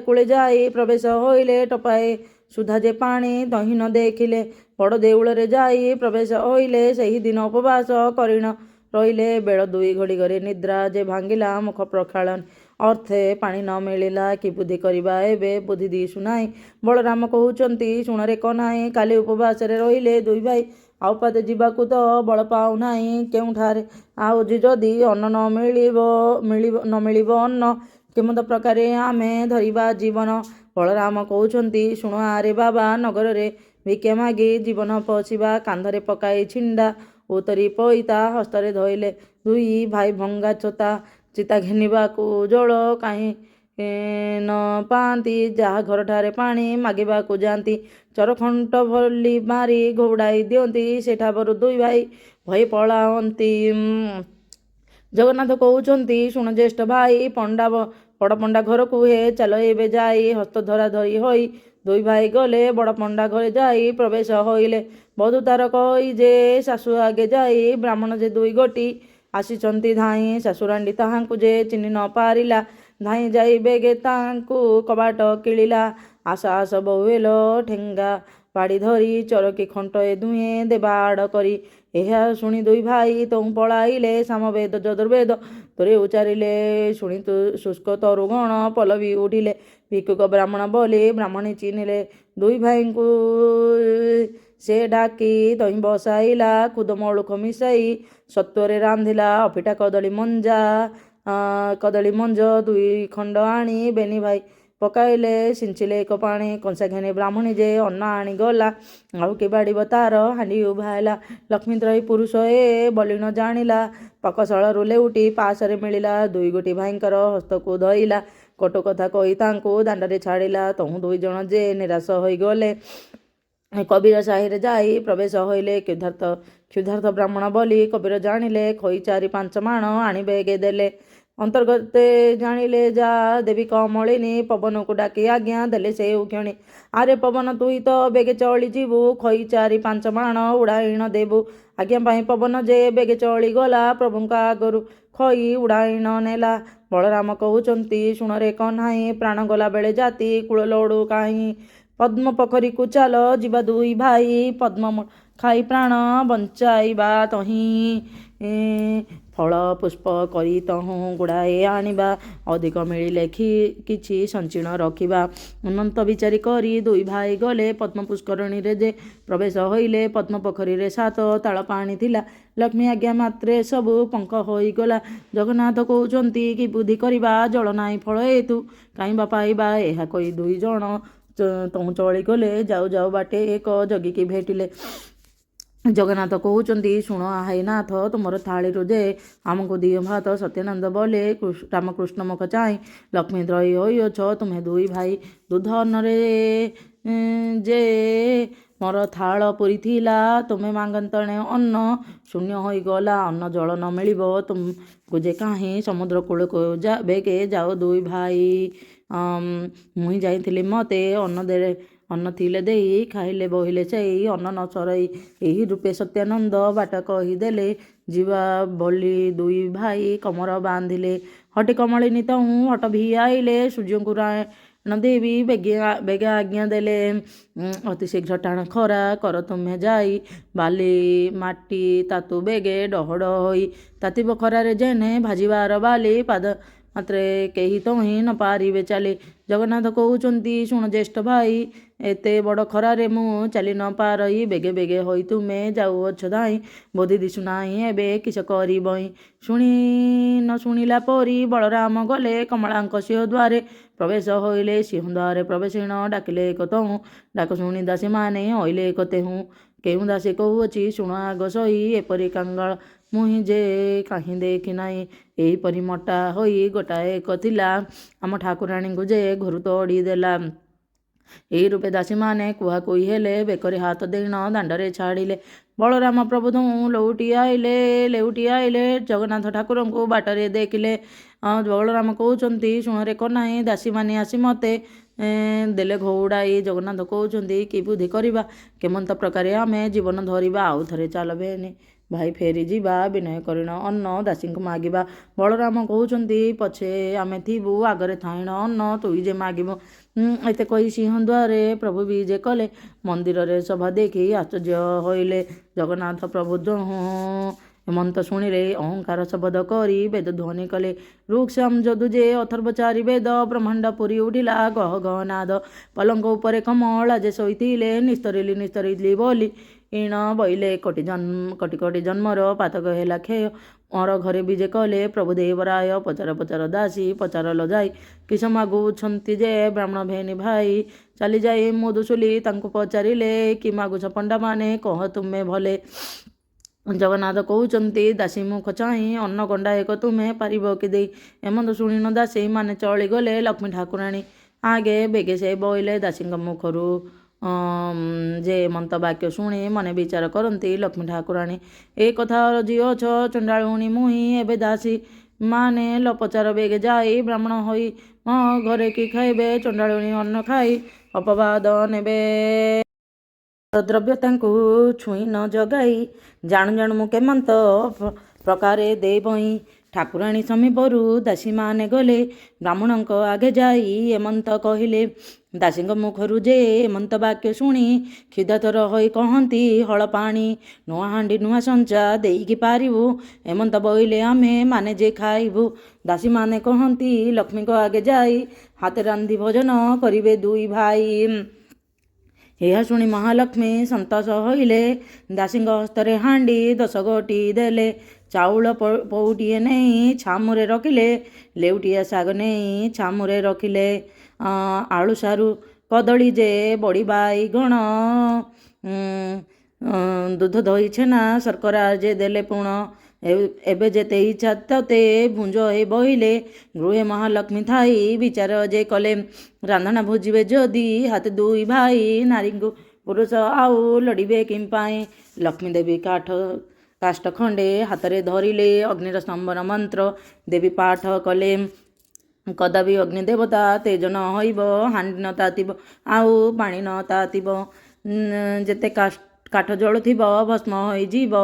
କୂଳେ ଯାଇ ପ୍ରବେଶ ହୋଇଲେ। ଟୋପାଏ ସୁଦ୍ଧା ଯେ ପାଣି ତହିଁ ନ ଦେଖିଲେ। ବଡ଼ ଦେଉଳରେ ଯାଇ ପ୍ରବେଶ ହୋଇଲେ। ସେହିଦିନ ଉପବାସ କରିଣ ରହିଲେ। ବେଳ 2 ଘଡ଼ିକରେ ନିଦ୍ରା ଯେ ଭାଙ୍ଗିଲା ମୁଖ ପ୍ରକ୍ଷାଳନ ଅର୍ଥେ ପାଣି ନ ମିଳିଲା। କି ବୁଦ୍ଧି କରିବା ଏବେ ବୁଦ୍ଧି ଦିଶୁନାହିଁ। ବଳରାମ କହୁଛନ୍ତି ଶୁଣରେ କହ୍ନାଇ, କାଲି ଉପବାସରେ ରହିଲେ 2 ଭାଇ। ଆଉ ପାଦେ ଯିବାକୁ ତ ବଳ ପାଉନାହିଁ। କେଉଁଠାରେ ଆଉଜି ଯଦି ଅନ୍ନ ନ ମିଳିବ ଅନ୍ନ କେମିତି ପ୍ରକାରେ ଆମେ ଧରିବା ଜୀବନ? ବଳରାମ କହୁଛନ୍ତି ଶୁଣ ଆରେ ବାବା, ନଗରରେ ଭିକ୍ଷା ମାଗି ଜୀବନ ପୋଷିବା। କାନ୍ଧରେ ପକାଇ ଛିଣ୍ଡା ଉତରି ପଇତା ହସ୍ତରେ ଧଇଲେ 2 ଭାଇ ଭଙ୍ଗା ଚିତା ଘେନିବାକୁ ଜଳ କାହିଁ ନ ପାଆନ୍ତି। ଯାହା ଘରଠାରେ ପାଣି ମାଗିବାକୁ ଯାଆନ୍ତି ଚରଖଣ୍ଟ ଭଲି ମାରି ଘଉଡ଼ାଇ ଦିଅନ୍ତି। ସେଠାରୁ 2 ଭାଇ ଭୟ ପଳାନ୍ତି। ଜଗନ୍ନାଥ କହୁଛନ୍ତି ଶୁଣ ଜ୍ୟେଷ୍ଠ ଭାଇ ବଡ଼ ପଣ୍ଡା ଘରକୁ ହେ ଚାଲ ଏବେ ଯାଇ ହସ୍ତ ଧରା ଧରି ହୋଇ 2 ଭାଇ ଗଲେ ବଡ଼ ପଣ୍ଡା ଘରେ ଯାଇ ପ୍ରବେଶ ହୋଇଲେ। ବଧୂ ତାର କହି ଯେ ଶାଶୁ ଆଗେ ଯାଇ ବ୍ରାହ୍ମଣ ଯେ 2 ଗୋଟି ଆସିଛନ୍ତି ଧାଇଁ। ଶାଶୁରାଣ୍ଡି ତାହାଙ୍କୁ ଯେ ଚିହ୍ନି ନ ପାରିଲା। ଧାଇଁ ଯାଇ ବେଗେ ତାଙ୍କୁ କବାଟ କିଳିଲା। ଆସ ଆସ ବୋହୁଏଲ, ଠେଙ୍ଗା ବାଡ଼ି ଧରି ଚରକି ଖଣ୍ଟ ଏ ଦୁହେଁ ଦେବା ଆଡ଼ କରି। ଏହା ଶୁଣି 2 ଭାଇ ତହୁଁ ପଳାଇଲେ। ସାମବେଦ ଯଜୁର୍ବେଦ ତୋରେ ଉଚାରିଲେ। ଶୁଣି ଶୁଷ୍କ ତରୁଗଣ ପଲ୍ଲବୀ ଉଠିଲେ। ଭିକ୍ଷୁକ ବ୍ରାହ୍ମଣ ବୋଲି ବ୍ରାହ୍ମଣୀ ଚିହ୍ନିଲେ। 2 ଭାଇଙ୍କୁ ସେ ଡାକି ତହିଁ ବସାଇଲା। ଖୁଦ ମଉଳୁଖ ମିଶାଇ ସତ୍ୱରେ ରାନ୍ଧିଲା। ଅଫିଟା କଦଳୀ ମଞ୍ଜ 2 ଖଣ୍ଡ ଆଣି ବେନି ଭାଇ ପକାଇଲେ। ସିଞ୍ଚିଲେ 1 ପାଣି କଂସା ଘେନି ବ୍ରାହ୍ମଣୀ ଯେ ଅନ୍ନ ଆଣି ଗଲା। ଆଉ କେ ବାଡ଼ିବ ତାର ହାଣ୍ଡି ଉଭାଇଲା। ଲକ୍ଷ୍ମୀତ୍ରୟୀ ପୁରୁଷ ଏ ବୋଲି ନ ଜାଣିଲା। ପାକଶାଳରୁ ଲେଉଟି ପାଶରେ ମିଳିଲା। 2 ଗୋଟି ଭାଇଙ୍କର ହସ୍ତକୁ ଧଇଲା। କଟୁ କଥା କହି ତାଙ୍କୁ ଦାଣ୍ଡରେ ଛାଡ଼ିଲା। ତହୁଁ 2 ଜଣ ଯେ ନିରାଶ ହୋଇଗଲେ। କବିର ସାହିରେ ଯାଇ ପ୍ରବେଶ ହୋଇଲେ। କ୍ଷୁଧାର୍ତ ବ୍ରାହ୍ମଣ ବୋଲି କବିର ଜାଣିଲେ। ଖଇ 4-5 ମାଣ ଆଣି ବେଗେ ଦେଲେ। ଅନ୍ତର୍ଗତେ ଜାଣିଲେ ଯା ଦେବୀ କମଳିନୀ। ପବନକୁ ଡାକି ଆଜ୍ଞା ଦେଲେ ସେ ଉକ୍ଷଣି। ଆରେ ପବନ ତୁହି ତ ବେଗେ ଚଳି ଯିବୁ। ଖଇ 4-5 ମାଣ ଉଡ଼ାଇଣ ଦେବୁ। ଆଜ୍ଞା ପାଇଁ ପବନ ଯେ ବେଗେ ଚଳିଗଲା। ପ୍ରଭୁଙ୍କ ଆଗରୁ ଖଇ ଉଡ଼ାଇଣ ନେଲା। ବଳରାମ କହୁଛନ୍ତି ଶୁଣରେ କହ୍ନାଇ, ପ୍ରାଣ ଗଲା ବେଳେ ଜାତି କୂଳ ଲୋଡ଼ୁ କାହିଁ। ପଦ୍ମ ପୋଖରୀକୁ ଚାଲ ଯିବା 2 ଭାଇ। ପଦ୍ମ ଖାଇ ପ୍ରାଣ ବଞ୍ଚାଇବା ତହିଁ। ଫଳ ପୁଷ୍ପ କରି ତହୁଁ ଗୁଡ଼ାଏ ଆଣିବା। ଅଧିକ ମିଳିଲେ କିଛି ସଞ୍ଚିଣ ରଖିବା। ଅନନ୍ତ ବିଚାରି କରି 2 ଭାଇ ଗଲେ। ପଦ୍ମ ପୁଷ୍କରିଣୀରେ ଯେ ପ୍ରବେଶ ହୋଇଲେ। ପଦ୍ମ ପୋଖରୀରେ 7 ତାଳ ପାଣି ଥିଲା। ଲକ୍ଷ୍ମୀ ଆଜ୍ଞା ମାତ୍ରେ ସବୁ ପଙ୍କ ହୋଇଗଲା। ଜଗନ୍ନାଥ କହୁଛନ୍ତି କି ବୁଦ୍ଧି କରିବା, ଜଳ ନାହିଁ ଫଳ ହେତୁ କାହିଁ ବା ପାଇବା। ଏହା କହି 2 ଜଣ ତହୁଁ ଚଳିଗଲେ। ଯାଉ ଯାଉ ବାଟେ ଏକ ଜଗିକି ଭେଟିଲେ। ଜଗନ୍ନାଥ କହୁଛନ୍ତି ଶୁଣ ହାଇନାଥ, ତୁମର ଥାଳିରୁ ଯେ ଆମକୁ ଦିଅ ଭାତ। ସତ୍ୟାନନ୍ଦ ବୋଲେ ରାମକୃଷ୍ଣ ମୁଖ ଚାହିଁ, ଲକ୍ଷ୍ମୀଦ୍ରୟୀ ହୋଇଅଛ ତୁମେ 2 ଭାଇ। ଦୁଧ ଅନ୍ନରେ ଯେ ମୋର ଥାଳ ପୂରିଥିଲା। ତୁମେ ମାଗନ୍ତଳେ ଅନ୍ନ ଶୂନ୍ୟ ହୋଇଗଲା। ଅନ୍ନ ଜଳ ନ ମିଳିବ ତୁମକୁ ଯେ କାହିଁ। ସମୁଦ୍ର କୂଳକୁ ବେଗେ ଯାଅ 2 ଭାଇ। ମୁହିଁ ଯାଇଥିଲି ମତେ ଅନ୍ନ ଥିଲେ ଦେଇ ଖାଇଲେ ବୋହିଲେ ସେଇ ଅନ୍ନ ନ ସରଇ। ଏହି ରୂପେ ସତ୍ୟାନନ୍ଦ ବାଟ କହିଦେଲେ। ଯିବା ବୋଲି 2 ଭାଇ କମର ବାନ୍ଧିଲେ। ହଟି କମଳିନୀ ତହୁଁ ହଟ ଭିଆଇଲେ। ସୂର୍ଯ୍ୟଙ୍କୁ ରାୟଣ ଦେବୀ ବେଗେ ଆଜ୍ଞା ଦେଲେ। ଅତି ଶୀଘ୍ର ଟାଣ ଖରା କର ତୁମେ ଯାଇ। ବାଲି ମାଟି ତାତୁ ବେଗେ ଡହ ଡହ ହୋଇ। ତାତିବ ଖରାରେ ଯେନେ ଭାଜିବାର ବାଲି। ପାଦ ମାତ୍ରେ କେହି ତହିଁ ନ ପାରିବେ ଚାଲି। ଜଗନ୍ନାଥ କହୁଛନ୍ତି ଶୁଣ ଜ୍ୟେଷ୍ଠ ଭାଇ, ଏତେ ବଡ଼ ଖରାରେ ମୁଁ ଚାଲି ନ ପାରଇ ବେଗେ ବେଗେ ହୋଇ ତୁମେ ଯାଉଅଛ ଧାଇଁ। ବୁଦ୍ଧି ଦିଶୁନାହିଁ ଏବେ କିସ କରିବଇଁ। ନ ଶୁଣିଲା ପରି ବଳରାମ ଗଲେ କମଳାଙ୍କ ସିଂହ ଦ୍ୱାରେ ପ୍ରବେଶ ହୋଇଲେ। ସିଂହ ଦ୍ୱାରେ ପ୍ରବେଶିଣ ଡାକିଲେ 1 ତହୁଁ। ଡାକ ଶୁଣି ଦାସୀମାନେ ଅଇଲେ 1 ତେହୁଁ। କେଉଁ ଦାସୀ କହୁଅଛି ଶୁଣ ଆଗ ସହି। ଏପରି କାଙ୍ଗାଳ ମୁହିଁ ଯେ କାହିଁ ଦେଖି ନାହିଁ। ଏହିପରି ମୋଟା ହୋଇ ଗୋଟାଏ 1 ଥିଲା। ଆମ ଠାକୁରାଣୀଙ୍କୁ ଯେ ଘରୁ ତଡ଼ି ଦେଲା। ଏହି ରୂପେ ଦାସୀମାନେ କୁହାକୁହି ହେଲେ। ବେକରେ ହାତ ଦେଇଣ ଦାଣ୍ଡରେ ଛାଡ଼ିଲେ। ବଳରାମ ପ୍ରଭୁ ତହୁଁ ଲେଉଟି ଆଇଲେ। ଜଗନ୍ନାଥ ଠାକୁରଙ୍କୁ ବାଟରେ ଦେଖିଲେ। ବଳରାମ କହୁଛନ୍ତି ଶୁଣରେ କହ୍ନାଇ, ଦାସୀମାନେ ଆସି ମତେ ଦେଲେ ଘଉଡ଼ାଇ। ଜଗନ୍ନାଥ କହୁଛନ୍ତି କି ବୁଦ୍ଧି କରିବା, କେମନ୍ତ ପ୍ରକାରେ ଆମେ ଜୀବନ ଧରିବା। ଆଉ ଥରେ ଚାଲ ବେନି ଭାଇ ଫେରିଯିବା, ବିନୟ କରିଣ ଅନ୍ନ ଦାସୀଙ୍କୁ ମାଗିବା। ବଳରାମ କହୁଛନ୍ତି ପଛେ ଆମେ ଥିବୁ, ଆଗରେ ଥାଇଣ ଅନ୍ନ ତୁଇ ଯେ ମାଗିବୁ। ଏତେ କହି ସିଂହ ଦ୍ୱାରେ ପ୍ରଭୁ ବିଜେ କଲେ। ମନ୍ଦିରରେ ସଭା ଦେଖି ଆଶ୍ଚର୍ଯ୍ୟ ହୋଇଲେ। ଜଗନ୍ନାଥ ପ୍ରଭୁ ଦୁହୁଁ ହେମନ୍ତ ଶୁଣିଲେ, ଅହଙ୍କାର ଶବଦ କରି ବେଦ ଧ୍ୱନି କଲେ। ଋକ୍ସାମ ଯଦୁଜେ ଅଥର୍ବଚାରୀ ବେଦ, ବ୍ରହ୍ମାଣ୍ଡ ପୁରୀ ଉଠିଲା ଗହ ଗହ ନାଦ। ପଲଙ୍କ ଉପରେ କମଳା ଯେ ଶୋଇଥିଲେ, ନିସ୍ତରିଲି ବୋଲି ଇଣ ବଇଲେ। କୋଟି କୋଟି ଜନ୍ମର ପାତକ ହେଲା କ୍ଷୟ, ମୋର ଘରେ ବିଜେ କଲେ ପ୍ରଭୁ ଦେବରାୟ। ପଚାର ଦାସୀ ପଚାରଲ ଯାଇ, କିସ ମାଗୁଛନ୍ତି ଯେ ବ୍ରାହ୍ମଣ ଭେନି ଭାଇ। ଚାଲିଯାଇ ମୁଦୁସୁଲି ତାଙ୍କୁ ପଚାରିଲେ, କି ମାଗୁଛ ପଣ୍ଡାମାନେ କହ ତୁମେ ଭଲେ। ଜଗନ୍ନାଥ କହୁଛନ୍ତି, ଦାସୀ ମୁଖ ଚାହିଁ ଅନ୍ନ ଗଣ୍ଡା ଏକ ତୁମେ ପାରିବ କି ଦେଇ। ଏମନ୍ତ ଶୁଣିନ ଦାସୀ ମାନେ ଚଳିଗଲେ ଲକ୍ଷ୍ମୀ ଠାକୁରାଣୀ ଆଗେ। ବେଗେ ସେ ବଇଲେ ଦାସୀଙ୍କ ମୁଖରୁ ଯେ ଏମନ୍ତ ବାକ୍ୟ ଶୁଣି ମନେ ବିଚାର କରନ୍ତି ଲକ୍ଷ୍ମୀ ଠାକୁରାଣୀ। ଏ କଥା ଅଛ ଚଣ୍ଡାଳୁଣୀ ମୁହିଁ, ଏବେ ଦାସୀ ମାନେ ଲପଚାର ବେଗେ ଯାଇ ବ୍ରାହ୍ମଣ ହୋଇ ମୋ ଘରେ କି ଖାଇବେ। ଚଣ୍ଡାଳୁଣୀ ଅନ୍ନ ଖାଇ ଅପବାଦ ନେବେ। ଦ୍ରବ୍ୟ ତାଙ୍କୁ ଛୁଇଁ ନ ଜଗାଇ, ଜାଣୁ ମୁଁ କେମନ୍ତ ପ୍ରକାରେ ଦେବଇଁ। ଠାକୁରାଣୀ ସମୀପରୁ ଦାସୀମାନେ ଗଲେ, ବ୍ରାହ୍ମଣଙ୍କ ଆଗେ ଯାଇ ଏମନ୍ତ କହିଲେ। ଦାସୀଙ୍କ ମୁଖରୁ ଯେ ଏମନ୍ତ ବାକ୍ୟ ଶୁଣି କ୍ଷୁଧାତର ହୋଇ କହନ୍ତି, ହଳ ପାଣି ନୂଆ ହାଣ୍ଡି ନୂଆ ସଞ୍ଚା ଦେଇକି ପାରିବୁ। ଏମନ୍ତ ବଇଲେ ଆମେ ମାନେ ଯେ ଖାଇବୁ। ଦାସୀମାନେ କହନ୍ତି, ଲକ୍ଷ୍ମୀଙ୍କ ଆଗେ ଯାଇ ହାତେ ରାନ୍ଧି ଭୋଜନ କରିବେ ଦୁଇ ଭାଇ। ଏହା ଶୁଣି ମହାଲକ୍ଷ୍ମୀ ସନ୍ତୋଷ ହୋଇଲେ, ଦାସୀଙ୍କ ହସ୍ତରେ ହାଣ୍ଡି 10 ଗୋଟି ଦେଲେ। ଚାଉଳ ପଉଟିଏ ନେଇ ଛାମୁରେ ରଖିଲେ, ଲେଉଟିଆ ଶାଗ ନେଇ ଛାମୁରେ ରଖିଲେ। ଆଳୁ ସାରୁ କଦଳୀ ଯେ ବଡ଼ି ବାଇଗଣ, ଦୁଧ ଦହି ଛେନା ଶର୍କରା ଯେ ଦେଲେ ପୁଣ। ଏବେ ଯେତେ ଇଚ୍ଛା ତତେ ଭୁଞ୍ଜ ହେଇ ବହିଲେ। ଗୃହେ ମହାଲକ୍ଷ୍ମୀ ଥାଇ ବିଚାର ଯେ କଲେ, ରାନ୍ଧଣା ଭୋଜିବେ ଯଦି ହାତେ ଦୁଇ ଭାଇ। ନାରୀଙ୍କୁ ପୁରୁଷ ଆଉ ଲଡ଼ିବେ କିମ୍ପାଇଁ। ଲକ୍ଷ୍ମୀ ଦେବୀ କାଷ୍ଠ ଖଣ୍ଡେ ହାତରେ ଧରିଲେ, ଅଗ୍ନିର ସ୍ତମ୍ଭନ ମନ୍ତ୍ର ଦେବୀ ପାଠ କଲେ। କଦାପି ଅଗ୍ନି ଦେବତା ତେଜ ନ ହୋଇବ, ହାଣ୍ଡି ନ ତାତିବ ଆଉ ପାଣି ନ ତାତିବ। ଯେତେ କାଠ ଜଳୁଥିବ ଭସ୍ମ ହୋଇଯିବ,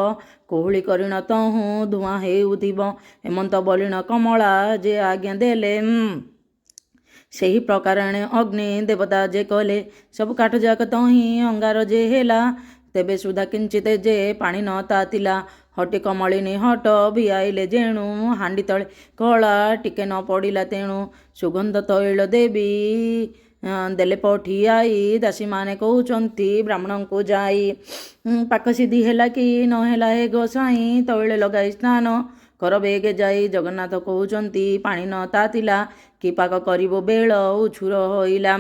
କୋହୁଳି କରିଣ ତହୁଁ ଧୂଆଁ ହେଉଥିବ। ଏମନ୍ତ ବଲିଣ କମଳା ଯେ ଆଜ୍ଞା ଦେଲେ, ସେହି ପ୍ରକାରାଣେ ଅଗ୍ନି ଦେବତା ଯେ କଲେ। ସବୁ କାଠଯାକ ତହିଁ ଅଙ୍ଗାର ଯେ ହେଲା, ତେବେ ସୁଦ୍ଧା କିଞ୍ଚିତ ଯେ ପାଣି ନ ତାତିଲା। ହଟି କମଳିନୀ ହଟ ଭିଆଇଲେ ଯେଣୁ, ହାଣ୍ଡି ତଳେ କଳା ଟିକେ ନ ପଡ଼ିଲା ତେଣୁ। ସୁଗନ୍ଧ ତୈଳ ଦେବୀ ଦେଲେ ପଠିଆଇ, ଦାସୀମାନେ କହୁଛନ୍ତି ବ୍ରାହ୍ମଣଙ୍କୁ ଯାଇ। ପାକ ସିଦ୍ଧି ହେଲା କି ନ ହେଲା ହେ ଗୋସାଇଁ, ତୈଳ ଲଗାଇ ସ୍ନାନ କର ବେଗେ ଯାଇ। ଜଗନ୍ନାଥ କହୁଛନ୍ତି, ପାଣି ନ ତାତିଲା କି ପାକ କରିବ ବେଳ ଉଛୁର ହୋଇଲା।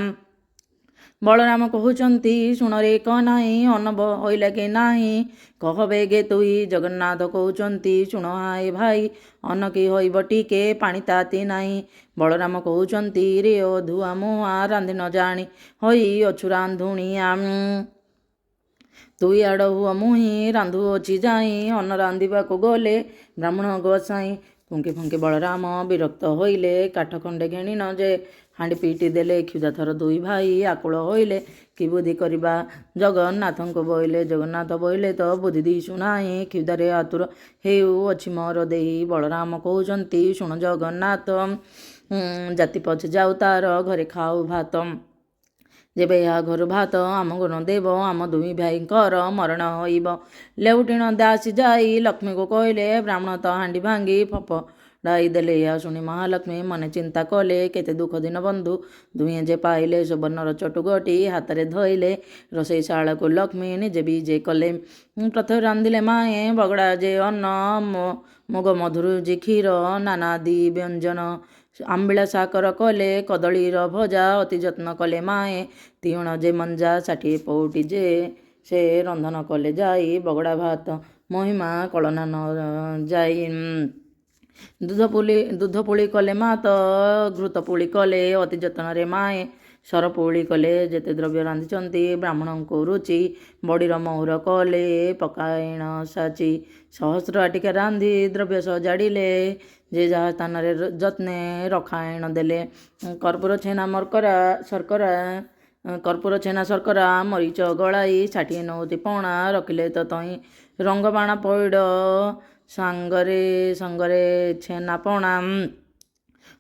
ବଳରାମ କହୁଛନ୍ତି, ଶୁଣରେ ଏକ ନାହିଁ, ଅନ୍ନ ହୋଇଲା କି ନାହିଁ କହ ବେଗେ ତୁଇ। ଜଗନ୍ନାଥ କହୁଛନ୍ତି, ଶୁଣ ହାଏ ଭାଇ, ଅନ୍ନ କି ହୋଇବ ଟିକେ ପାଣି ତାତି ନାହିଁ। ବଳରାମ କହୁଛନ୍ତି, ରେ ଅଧୁଆ ମୁହାଁ ରାନ୍ଧି ନ ଜାଣି ହୋଇ ଅଛୁ ରାନ୍ଧୁଣିଆ। ତୁଇ ଆଡ଼ ହୁଅ ମୁହିଁ ରାନ୍ଧୁଅଛି ଯାଇ। ଅନ୍ନ ରାନ୍ଧିବାକୁ ଗଲେ ବ୍ରାହ୍ମଣ ଗୋସାଇଁ। ଫୁଙ୍କି ବଳରାମ ବିରକ୍ତ ହୋଇଲେ, କାଠ ଖଣ୍ଡେ ଘେଣିନ ଯେ ହାଣ୍ଡି ପିଟି ଦେଲେ। କ୍ଷୁଧାଥର ଦୁଇ ଭାଇ ଆକୁଳ ହୋଇଲେ, କି ବୁଦ୍ଧି କରିବା ଜଗନ୍ନାଥଙ୍କୁ ବଇଲେ। ଜଗନ୍ନାଥ ବଇଲେ ତ ବୁଦ୍ଧି ଦିଶୁ ନାହିଁ, କ୍ଷୁଧାରେ ଆତୁର ହେଉଅଛି ମୋର ଦେହି। ବଳରାମ କହୁଛନ୍ତି, ଶୁଣ ଜଗନ୍ନାଥ, ଜାତି ପଛେ ଯାଉ ତାର ଘରେ ଖାଉ ଭାତ। ଯେବେ ଏହା ଘରୁ ଭାତ ଆମକୁ ନ ଦେବ, ଆମ ଦୁଇ ଭାଇଙ୍କର ମରଣ ହୋଇବ। ଲେଉଟିଣ ଦାସୀ ଯାଇ ଲକ୍ଷ୍ମୀକୁ କହିଲେ, ବ୍ରାହ୍ମଣ ତ ହାଣ୍ଡି ଭାଙ୍ଗି ଫୋପଡ଼ାଇ ଦେଲେ। ଏହା ଶୁଣି ମହାଲକ୍ଷ୍ମୀ ମନେ ଚିନ୍ତା କଲେ, କେତେ ଦୁଃଖ ଦିନ ବନ୍ଧୁ ଦୁହେଁ ଯେ ପାଇଲେ। ସୁବର୍ଣ୍ଣର ଚଟୁଗଟି ହାତରେ ଧଇଲେ, ରୋଷେଇଶାଳାକୁ ଲକ୍ଷ୍ମୀ ନିଜେ ବିଜେ କଲେ। ପ୍ରଥମେ ରାନ୍ଧିଲେ ମାଏ ବଗଡ଼ା ଯେ ଅନ୍ନ, ମୁଗ ମଧୁରୁଜି କ୍ଷୀର ନାନାଦି ବ୍ୟଞ୍ଜନ। ଆମ୍ବିଳା ସାକର କଲେ, କଦଳୀର ଭଜା ଅତି ଯତ୍ନ କଲେ ମାଏ। ତିଅଣ ଯେ ମଞ୍ଜା 60 ପଉଟି ଯେ ସେ ରନ୍ଧନ କଲେ ଯାଇ। ବଗଡ଼ା ଭାତ ମହିମା କଳନା ନ ଯାଇ। ଦୁଧ ପୁଳି କଲେ ମାତ, ଘୃତ ପୁଳି କଲେ ଅତି ଯତ୍ନରେ ମାଏ। ସର ପୁଳି କଲେ, ଯେତେ ଦ୍ରବ୍ୟ ରାନ୍ଧିଛନ୍ତି ବ୍ରାହ୍ମଣଙ୍କୁ ରୁଚି। ବଡ଼ିର ମହୁର କଲେ ପକାଇଣ ସାଚି। ସହସ୍ର ଆଟିକା ରାନ୍ଧି ଦ୍ରବ୍ୟ ସଜାଡ଼ିଲେ, ଯେ ଯାହା ସ୍ଥାନରେ ଯତ୍ନେ ରଖାଇଣ ଦେଲେ। କର୍ପୂର ଛେନା ଶର୍କରା ମରିଚ ଗଳାଇ 60 ନଉତି ପଣା ରଖିଲେ ତ ତହିଁ ରଙ୍ଗବାଣ ପଇଡ଼ ସାଙ୍ଗରେ ସାଙ୍ଗରେ ଛେନାପଣା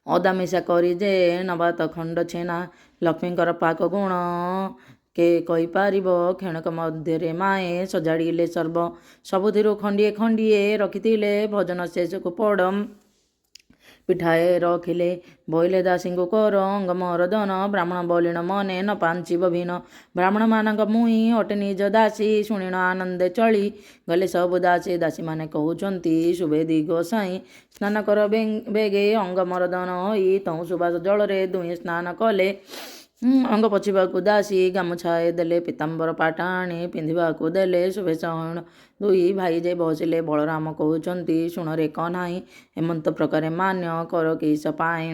ଅଦା ମିଶା କରି ଯେ ନବାତ ଖଣ୍ଡ ଛେନା ଲକ୍ଷ୍ମୀଙ୍କର ପାକ ଗୁଣ କେ କହିପାରିବ। କ୍ଷଣକ ମଧ୍ୟରେ ମାଏ ସଜାଡ଼ିଲେ ସର୍ବ ସବୁଥିରୁ ଖଣ୍ଡିଏ ଖଣ୍ଡିଏ ରଖିଥିଲେ ଭଜନ ଶେଷକୁ ପଡ଼ ପିଠାଏ ରଖିଲେ ବୋଇଲେ ଦାସୀଙ୍କୁ କର ଅଙ୍ଗମରଦନ ବ୍ରାହ୍ମଣ ବଲିଣ ମନେ ନ ପାଞ୍ଚିବ ଭିନ୍ନ ବ୍ରାହ୍ମଣମାନଙ୍କ ମୁହିଁ ଅଟେ ନିଜ ଦାସୀ ଶୁଣିଣ ଆନନ୍ଦେ ଚଳି ଗଲେ ସବୁ ଦାସୀ ଦାସୀମାନେ କହୁଛନ୍ତି ସୁବେଦୀ ଗୋସାଇଁ ସ୍ନାନ କର ବେଗେ ଅଙ୍ଗମରଦନ ହୋଇ ତହୁଁ ସୁବାସ ଜଳରେ ଦୁହେଁ ସ୍ନାନ କଲେ ଅଙ୍ଗ ପୋଛିବାକୁ ଦାସୀ ଗାମୁଛାଏ ଦେଲେ ପିତାମ୍ବର ପାଟ ଆଣି ପିନ୍ଧିବାକୁ ଦେଲେ ଶୁଭେଶ ହଇଣ ଦୁଇ ଭାଇ ଯେ ବସିଲେ ବଳରାମ କହୁଛନ୍ତି ଶୁଣରେ କହ୍ନାଇ ହେମନ୍ତ ପ୍ରକାରେ ମାନ୍ୟ କର କିସ ପାଇଁ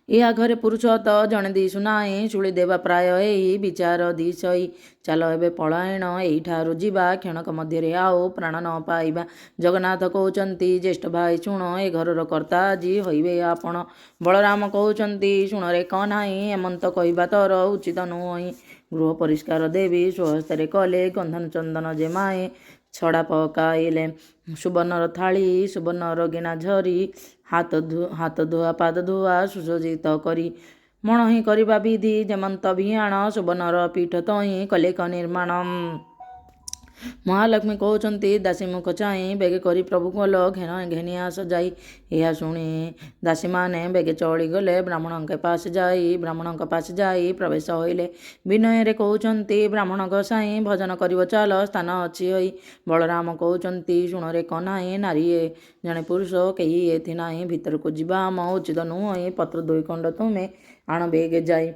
ଏହା ଘରେ ପୁରୁଷ ତ ଜଣେ ଦିଶୁ ନାହିଁ ଶୁଳି ଦେବା ପ୍ରାୟ ଏହି ବିଚାର ଦିଶଇ ଚାଲ ଏବେ ପଳାୟଣ ଏଇଠାରୁ ଯିବା କ୍ଷଣକ ମଧ୍ୟରେ ଆଉ ପ୍ରାଣ ନ ପାଇବା। ଜଗନ୍ନାଥ କହୁଛନ୍ତି ଜ୍ୟେଷ୍ଠ ଭାଇ ଶୁଣ ଏ ଘରର କର୍ତ୍ତା ଆଜି ହୋଇବେ ଆପଣ। ବଳରାମ କହୁଛନ୍ତି ଶୁଣରେ କହ୍ନାଇ ହେମନ୍ତ କହିବା ତୋର ଉଚିତ ନୁହଁ। ଗୃହ ପରିଷ୍କାର ଦେବୀ ସ୍ୱହସ୍ତରେ କଲେ ଗନ୍ଧନ ଚନ୍ଦନ ଯେ ମାଏ ଛଡ଼ା ପକାଇଲେ ସୁବର୍ଣ୍ଣର ଥାଳି ସୁବର୍ଣ୍ଣର ଗିଣା ଝରି ହାତ ଧୁଆ ପାଦ ଧୁଆ ସୁସଜ୍ଜିତ କରି ମଣହି କରିବା ବିଧି ଯେମନ୍ତ ଭିଆଣ ସୁବର୍ଣ୍ଣର ପୀଠ ତହିଁ କଲେ ନିର୍ମାଣ। ମହାଲକ୍ଷ୍ମୀ କହୁଛନ୍ତି ଦାସୀ ମୁଖ ଚାହିଁ ବେଗେ କରି ପ୍ରଭୁ କଲ ଘେନି ଆସ ଯାଇ। ଏହା ଶୁଣି ଦାସୀମାନେ ବେଗେ ଚଳିଗଲେ ବ୍ରାହ୍ମଣଙ୍କ ପାଶେ ଯାଇ ପ୍ରବେଶ ହୋଇଲେ ବିନୟରେ କହୁଛନ୍ତି ବ୍ରାହ୍ମଣ ଗୋସାଇଁ ଭଜନ କରିବ ଚାଲ ସ୍ଥାନ ଅଛି ହୋଇ। ବଳରାମ କହୁଛନ୍ତି ଶୁଣରେ କହ୍ନାଇ ନାରୀ ଜଣେ ପୁରୁଷ କେହି ଏଥି ନାହିଁ ଭିତରକୁ ଯିବା ଆମ ଉଚିତ ନୁହଁ ପତ୍ର ଦୁଇ ଖଣ୍ଡ ତୁମେ ଆଣ ବେଗେ ଯାଇ।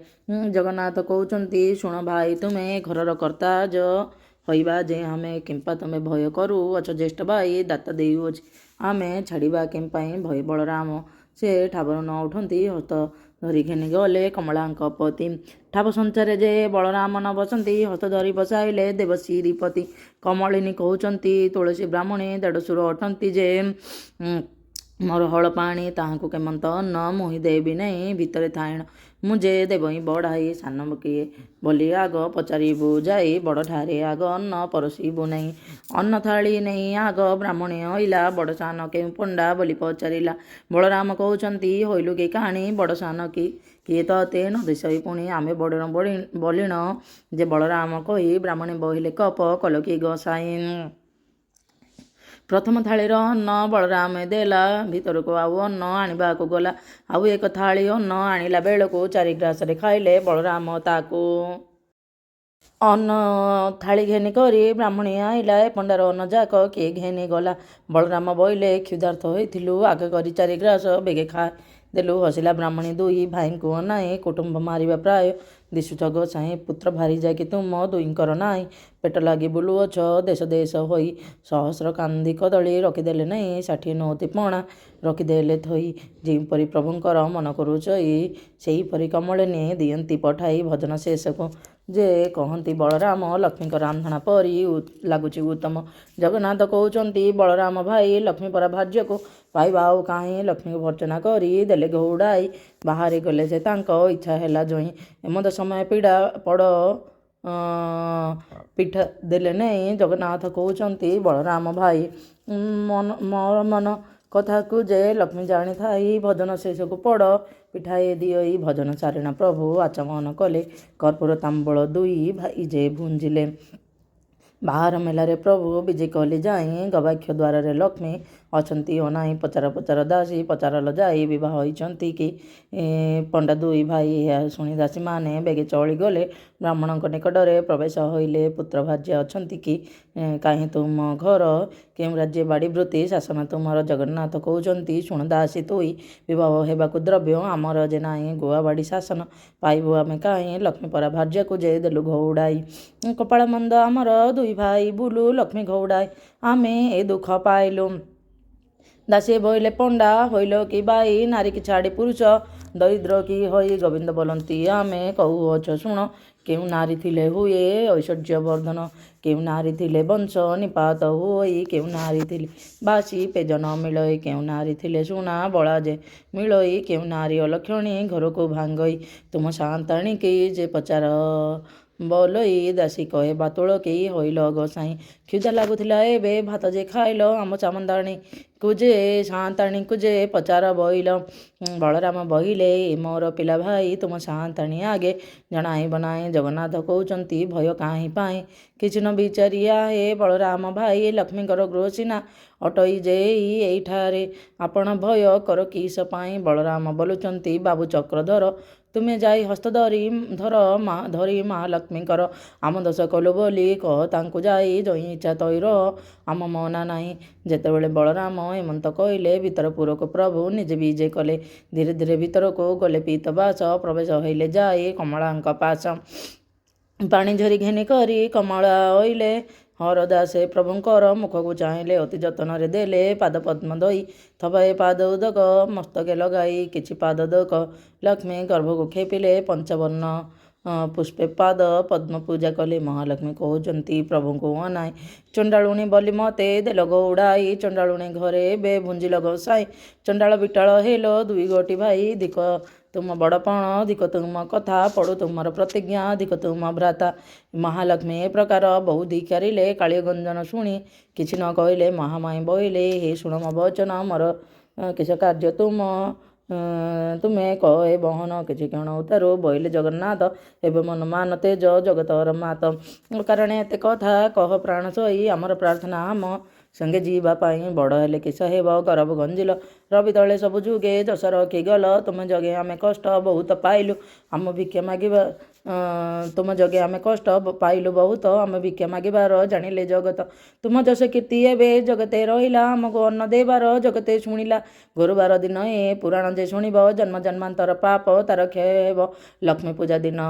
ଜଗନ୍ନାଥ କହୁଛନ୍ତି ଶୁଣ ଭାଇ ତୁମେ ଘରର କର୍ତ୍ତା ହୋଇବା ଯେ ଆମେ କିମ୍ପା ତୁମେ ଭୟ କରୁ ଅଛ ଜ୍ୟେଷ୍ଠ ଭାଇ ଦାତା ଦେଉଅଛି ଆମେ ଛାଡ଼ିବା କେମ୍ପାଇଁ ଭୟ। ବଳରାମ ସେ ଠାବରୁ ନ ଉଠନ୍ତି ହସ୍ତ ଧରି ଘେନି ଗଲେ କମଳାଙ୍କ ପତି ଠାବ ସଞ୍ଚାରେ ଯେ ବଳରାମ ନ ବସନ୍ତି ହସ୍ତ ଧରି ବସାଇଲେ ଦେବଶ୍ରୀପତି। କମଳିନୀ କହୁଛନ୍ତି ତୁଳସୀ ବ୍ରାହ୍ମଣୀ ଦେଢ଼ଶୁର ଅଟନ୍ତି ଯେ ମୋର ହଳ ପାଣି ତାହାଙ୍କୁ କେମନ୍ତ ଅନ୍ନ ମୁହିଁ ଦେବି ନାହିଁ ଭିତରେ ଥାଇଣ ମୁଁ ଯେ ଦେବହିଁ ବଢ଼ାଇ ସାନ କିଏ ବୋଲି ଆଗ ପଚାରିବୁ ଯାଇ ବଡ଼ଠାରେ ଆଗ ଅନ୍ନ ପରଶିବୁ ନାହିଁ। ଅନ୍ନ ଥାଳି ନେଇ ଆଗ ବ୍ରାହ୍ମଣୀ ହଇଲା ବଡ଼ ସାନ କେଉଁ ପଣ୍ଡା ବୋଲି ପଚାରିଲା। ବଳରାମ କହୁଛନ୍ତି ହଇଲୁ କି କାହାଣୀ ବଡ଼ ସାନ କିଏ ତତେ ନ ଦେଶଇ ପୁଣି ଆମେ ବଲିଣ ଯେ ବଳରାମ କହି ବ୍ରାହ୍ମଣୀ ବହିଲେ କପ କଲ କି ଗୋସାଇଁ। ପ୍ରଥମ ଥାଳିର ଅନ୍ନ ବଳରାମ ଦେଲା ଭିତରକୁ ଆଉ ଅନ୍ନ ଆଣିବାକୁ ଗଲା ଆଉ ଏକ ଥାଳି ଅନ୍ନ ଆଣିଲା ବେଳକୁ 4 ଗ୍ରାସରେ ଖାଇଲେ ବଳରାମ ତାକୁ। ଅନ୍ନ ଥାଳି ଘେନି କରି ବ୍ରାହ୍ମଣୀ ଆଇଲା ଏ ପଣ୍ଡାର ଅନ୍ନ ଯାକ କିଏ ଘେନି ଗଲା। ବଳରାମ ବଇଲେ କ୍ଷୁଧାର୍ଥ ହୋଇଥିଲୁ ଆଗ କରି 4 ଗ୍ରାସ ବେଗେ ଖାଇ ଦେଲୁ। ହସିଲା ବ୍ରାହ୍ମଣୀ ଦୁଇ ଭାଇଙ୍କୁ ଅନାଇ କୁଟୁମ୍ବ ମାରିବା ପ୍ରାୟ ଦିଶୁଛ ଗୋସାଇଁ ପୁତ୍ର ଭାରି ଯାକି ତୁମ ଦୁହିଁଙ୍କର ନାହିଁ। ପେଟ ଲାଗି ବୁଲୁଅଛ ଦେଶ ଦେଶ ହୋଇ ସହସ୍ର କାନ୍ଦି କଦଳୀ ରଖିଦେଲେ ନାହିଁ 60 ନଉତି ପଣା ରଖିଦେଲେ ଥୋଇ। ଯେଉଁପରି ପ୍ରଭୁଙ୍କର ମନ କରୁଛଇ ସେହିପରି କମଳିନୀ ଦିଅନ୍ତି ପଠାଇ ଭଜନ ଶେଷକୁ ଯେ କହନ୍ତି ବଳରାମ ଲକ୍ଷ୍ମୀଙ୍କ ରାନ୍ଧଣା ପରି ଲାଗୁଛି ଉତ୍ତମ। ଜଗନ୍ନାଥ କହୁଛନ୍ତି ବଳରାମ ଭାଇ ଲକ୍ଷ୍ମୀ ପରା ଭାର୍ଯ୍ୟକୁ ପାଇବା ଆଉ କାହିଁ ଲକ୍ଷ୍ମୀଙ୍କୁ ଭର୍ଚ୍ଚନା କରି ଦେଲେ ଘଉଡ଼ାଇ ବାହାରି ଗଲେ ସେ ତାଙ୍କ ଇଚ୍ଛା ହେଲା ଜଇଁ। ଏମନ୍ତ ସମୟ ପଡ଼ ପିଠା ଦେଲେ ନେଇ ଜଗନ୍ନାଥ କହୁଛନ୍ତି ବଳରାମ ଭାଇ ମୋର ମନ କଥାକୁ ଯେ ଲକ୍ଷ୍ମୀ ଜାଣିଥାଇ ଭଜନ ଶେଷକୁ ପଡ଼ ପିଠାଏ ଦିଅଇ ଭଜନ ସାରିଣ ପ୍ରଭୁ ଆଚମନ କଲେ କର୍ପୂର ତାମ୍ବୂଳ ଦୁଇ ଭାଇ ଯେ ଭୁଞ୍ଜିଲେ। ବାହାର ମେଲାରେ ପ୍ରଭୁ ବିଜେ କଲି ଯାଇ ଗବାକ୍ଷ ଦ୍ୱାରରେ ଲକ୍ଷ୍ମୀ ଅଛନ୍ତି ଅନାଇ ପଚାର ଦାସୀ ପଚାରଲ ଯାଇ ବିବାହ ହୋଇଛନ୍ତି କି ପଣ୍ଡା ଦୁଇ ଭାଇ। ଏହା ଶୁଣି ଦାସୀମାନେ ବେଗେ ଚଳିଗଲେ ବ୍ରାହ୍ମଣଙ୍କ ନିକଟରେ ପ୍ରବେଶ ହୋଇଲେ ପୁତ୍ର ଭାର୍ଯ୍ୟା ଅଛନ୍ତି କି କାହିଁ ତୁମ ଘର କେଉଁ ରାଜ୍ୟ ବାଡ଼ି ବୃତ୍ତି ଶାସନ ତୁମର। ଜଗନ୍ନାଥ କହୁଛନ୍ତି ଶୁଣ ଦାସୀ ତୁଇ ବିବାହ ହେବାକୁ ଦ୍ରବ୍ୟ ଆମର ଯେ ନାହିଁ ଗୁଆ ବାଡ଼ି ଶାସନ ପାଇବୁ ଆମେ କାହିଁ ଲକ୍ଷ୍ମୀ ପରା ଭାର୍ଯ୍ୟାକୁ ଯେ ଦେଲୁ ଘଉଡ଼ାଇ। କପାଳ ମନ୍ଦ ଆମର ଦୁଇ ଭାଇ ବୁଲୁ ଲକ୍ଷ୍ମୀ ଘଉଡ଼ାଇ ଆମେ ଏ ଦୁଃଖ ପାଇଲୁ। ଦାସୀ ବଇଲେ ପଣ୍ଡା ହୋଇଲ କି ବାଇ ନାରୀକି ଛାଡ଼ି ପୁରୁଷ ଦରିଦ୍ର କି ହୋଇ ଗୋବିନ୍ଦ ବୋଲନ୍ତି ଆମେ କହୁଅଛ ଶୁଣ। କେଉଁ ନାରୀ ଥିଲେ ହୁଏ ଐଶ୍ୱର୍ଯ୍ୟ ବର୍ଦ୍ଧନ କେଉଁ ନାରୀ ଥିଲେ ବଂଶ ନିପାତ ହୋଇ କେଉଁ ନାରୀ ଥିଲେ ବାସି ପେଜ ନ ମିଳଇ କେଉଁ ନାରୀ ଥିଲେ ସୁନା ବଳା ଯେ ମିଳଇ କେଉଁ ନାରୀ ଅଲକ୍ଷଣୀ ଘରକୁ ଭାଙ୍ଗଇ। ତୁମ ସାନ୍ତାଣୀକି ଯେ ପଚାର ବୋଲଇ ଦାସୀ କହେ ବାତୁଳ କେହି ହୋଇଲ ଗୋସାଇଁ। କ୍ଷୁଧା ଲାଗୁଥିଲା ଏବେ ଭାତ ଯେ ଖାଇଲ ଆମ ଚାମନ୍ଦାଣୀକୁ ଯେ ସାଆନ୍ତାଣୀକୁ ଯେ ପଚାର ବୋଇଲ। ବଳରାମ ବୋଇଲେ ଏ ମୋର ପିଲା ଭାଇ ତୁମ ସାଆନ୍ତାଣୀ ଆଗେ ଜଣାଇବ ନାହିଁ। ଜଗନ୍ନାଥ କହୁଛନ୍ତି ଭୟ କାହିଁ ପାଇଁ କିଛି ନ ବିଚାରିଆ ହେ ବଳରାମ ଭାଇ। ଲକ୍ଷ୍ମୀଙ୍କର ଗୃହ ସିନା ଅଟଇ ଯେଇ ଏଇଠାରେ ଆପଣ ଭୟ କର କିସ ପାଇଁ। ବଳରାମ ବୋଲୁଛନ୍ତି ବାବୁ ଚକ୍ରଧର ତୁମେ ଯାଇ ହସ୍ତ ଧରି ମହାଲକ୍ଷ୍ମୀଙ୍କର ଆମ ଦୋଷ କଲୁ ବୋଲି କହ ତାଙ୍କୁ ଯାଇ ଜଇଁ ଇଚ୍ଛା ତୈର ଆମ ମନା ନାହିଁ। ଯେତେବେଳେ ବଳରାମ ଏମନ୍ତ କହିଲେ ଭିତରପୁରକୁ ପ୍ରଭୁ ନିଜେ ବିଜେ କଲେ। ଧୀରେ ଧୀରେ ଭିତରକୁ ଗଲେ ପୀତବାସ ପ୍ରବେଶ ହେଲେ ଯାଇ କମଳାଙ୍କ ପାଶ। ପାଣି ଝରି ଘେନି କରି କମଳା ଓଇଲେ ହରଦାସେ ପ୍ରଭୁଙ୍କର ମୁଖକୁ ଚାହିଁଲେ ଅତି ଯତ୍ନରେ ଦେଲେ ପାଦ ପଦ୍ମ ଧୋଇ ଥବାଏ ପାଦ ଉଦକ ମସ୍ତକେ ଲଗାଇ କିଛି ପାଦ ଦକ ଲକ୍ଷ୍ମୀ ଗର୍ଭକୁ ଖେପିଲେ ପଞ୍ଚବର୍ଣ୍ଣ ପୁଷ୍ପେ ପାଦ ପଦ୍ମ ପୂଜା କଲେ। ମହାଲକ୍ଷ୍ମୀ କହୁଛନ୍ତି ପ୍ରଭୁଙ୍କୁ ଅନାଇ ଚଣ୍ଡାଳୁଣୀ ବୋଲି ମତେ ଦେଲ ଗଉଡ଼ାଇ। ଚଣ୍ଡାଳୁଣୀ ଘରେ ଏବେ ଭୁଞ୍ଜିଲ ଗୋସାଇଁ। ଚଣ୍ଡାଳ ବିଟାଳ ହେଲ ଦୁଇ ଗୋଟି ଭାଇ ଧିକ ତୁମ ବଡ଼ପଣ ଧିକ ତୁମ କଥା ପଡ଼ୁ ତୁମର ପ୍ରତିଜ୍ଞା ଧିକ ତୁମ ଭ୍ରାତା। ମହାଲକ୍ଷ୍ମୀ ଏ ପ୍ରକାର ବହୁ ଧିକାରିଲେ କାଳି ଗଞ୍ଜନ ଶୁଣି କିଛି ନ କହିଲେ। ମହାମାଇଁ ବୋଇଲେ ହେ ଶୁଣ ମୋ ବଚନ ମୋର କିସ କାର୍ଯ୍ୟ ତୁମେ କହେ ବହନ କିଛି କ୍ଷଣ ଉତାରୁ। ବୋଇଲେ ଜଗନ୍ନାଥ ଏବେ ମନ ମାନ ତେଜ ଜଗତର ମାତ। କାରଣ ଏତେ କଥା କହ ପ୍ରାଣ ସହି ଆମର ପ୍ରାର୍ଥନା ଆମ ସଙ୍ଗେ ଯିବା ପାଇଁ। ବଡ଼ ହେଲେ କିସ ହେବ ଗରବ ଗଞ୍ଜିଲ ରବି ତଳେ ସବୁ ଯୁଗେ ଯଶ ରଖି ଗଲ। ତୁମ ଯୋଗେ ଆମେ କଷ୍ଟ ବହୁତ ପାଇଲୁ ଆମ ଭିକ୍ଷା ମାଗିବା ତୁମ ଯୋଗେ ଆମେ କଷ୍ଟ ପାଇଲୁ ବହୁତ ଆମେ ଭିକ୍ଷା ମାଗିବାର ଜାଣିଲେ ଜଗତ। ତୁମ ଯଶ କୀର୍ତ୍ତି ଏବେ ଜଗତେ ରହିଲା ଆମକୁ ଅନ୍ନ ଦେବାର ଜଗତେ ଶୁଣିଲା। ଗୁରୁବାର ଦିନ ଏ ପୁରାଣ ଯେ ଶୁଣିବ ଜନ୍ମ ଜନ୍ମାନ୍ତର ପାପ ତାର କ୍ଷୟ ହେବ। ଲକ୍ଷ୍ମୀ ପୂଜା ଦିନ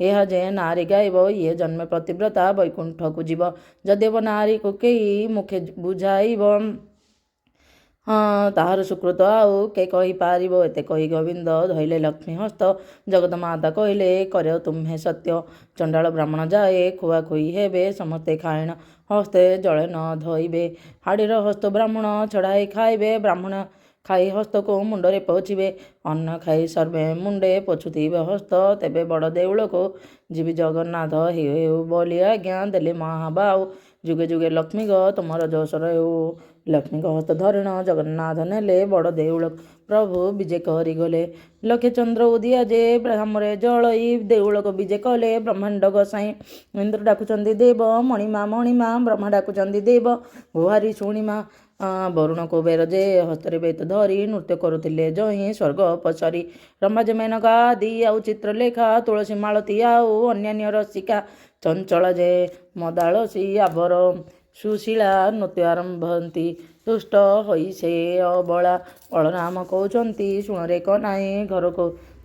ଏହା ଯେ ନାରୀ ଗାଇବ ଇଏ ଜନ୍ମେ ପ୍ରତିବ୍ରତା ବୈକୁଣ୍ଠକୁ ଯିବ। ଯଦିବ ନାରୀକୁ କେହି ମୁଖେ ବୁଝାଇବ ତାହାର ସୁକୃତ ଆଉ କେ କହିପାରିବ। ଏତେ କହି ଗୋବିନ୍ଦ ଧଇଲେ ଲକ୍ଷ୍ମୀ ହସ୍ତ ଜଗତମାତା କହିଲେ କର ତୁମ୍ଭେ ସତ୍ୟ। ଚଣ୍ଡାଳ ବ୍ରାହ୍ମଣ ଯାଏ ଖୁଆଖୁଇ ହେବେ ସମସ୍ତେ ଖାଇଣ ହସ୍ତେ ଜଳେ ନ ଧୋଇବେ। ହାଡ଼ିର ହସ୍ତ ବ୍ରାହ୍ମଣ ଛଡ଼ାଇ ଖାଇବେ ବ୍ରାହ୍ମଣ ଖାଇ ହସ୍ତକୁ ମୁଣ୍ଡରେ ପୋଛିବେ। ଅନ୍ନ ଖାଇ ସର୍ବେ ମୁଣ୍ଡେ ପୋଛୁଥିବେ ହସ୍ତ ତେବେ ବଡ଼ ଦେଉଳକୁ ଯିବି ଜଗନ୍ନାଥ ହେଉ ହେଉ ବୋଲି ଆଜ୍ଞା ଦେଲେ ମହାବାହୁ। ଯୁଗେ ଯୁଗେ ଲକ୍ଷ୍ମୀଙ୍କ ତୁମର ଯଶ ହେଉ। ଲକ୍ଷ୍ମୀଙ୍କ ହସ୍ତ ଧରିଣ ଜଗନ୍ନାଥ ନେଲେ ବଡ଼ ଦେଉଳ ପ୍ରଭୁ ବିଜେ କରିଗଲେ। ଲକ୍ଷେ ଚନ୍ଦ୍ର ଉଦିଆ ଯେ ବ୍ରାହ୍ମରେ ଜଳଇ ଦେଉଳକୁ ବିଜେ କଲେ ବ୍ରହ୍ମାଣ୍ଡ ଗୋସାଇଁ। ଇନ୍ଦ୍ର ଡାକୁଛନ୍ତି ଦେବ ମଣିମା ମଣିମା ବ୍ରହ୍ମା ଡାକୁଛନ୍ତି ଦେବ ଗୁହାରି ଶୁଣିମା। ବରୁଣ କୁବେର ଯେ ହସ୍ତରେ ବେତ ଧରି ନୃତ୍ୟ କରୁଥିଲେ ଜହିଁ ସ୍ୱର୍ଗ ପସରି। ରମ୍ଭା ଯେ ମେନକା ଆଦି ଆଉ ଚିତ୍ରଲେଖା ତୁଳସୀ ମାଳତୀ ଆଉ ଅନ୍ୟାନ୍ୟ ରସିକା ଚଞ୍ଚଳା ଯେ ମଦାଳସୀ ଆଭର ସୁଶୀଳା ନୃତ୍ୟ ଆରମ୍ଭନ୍ତି ତୁଷ୍ଟ ହୋଇ ସେ ଅବଳା। ବଳରାମ କହୁଛନ୍ତି ଶୁଣରେ କନାଇ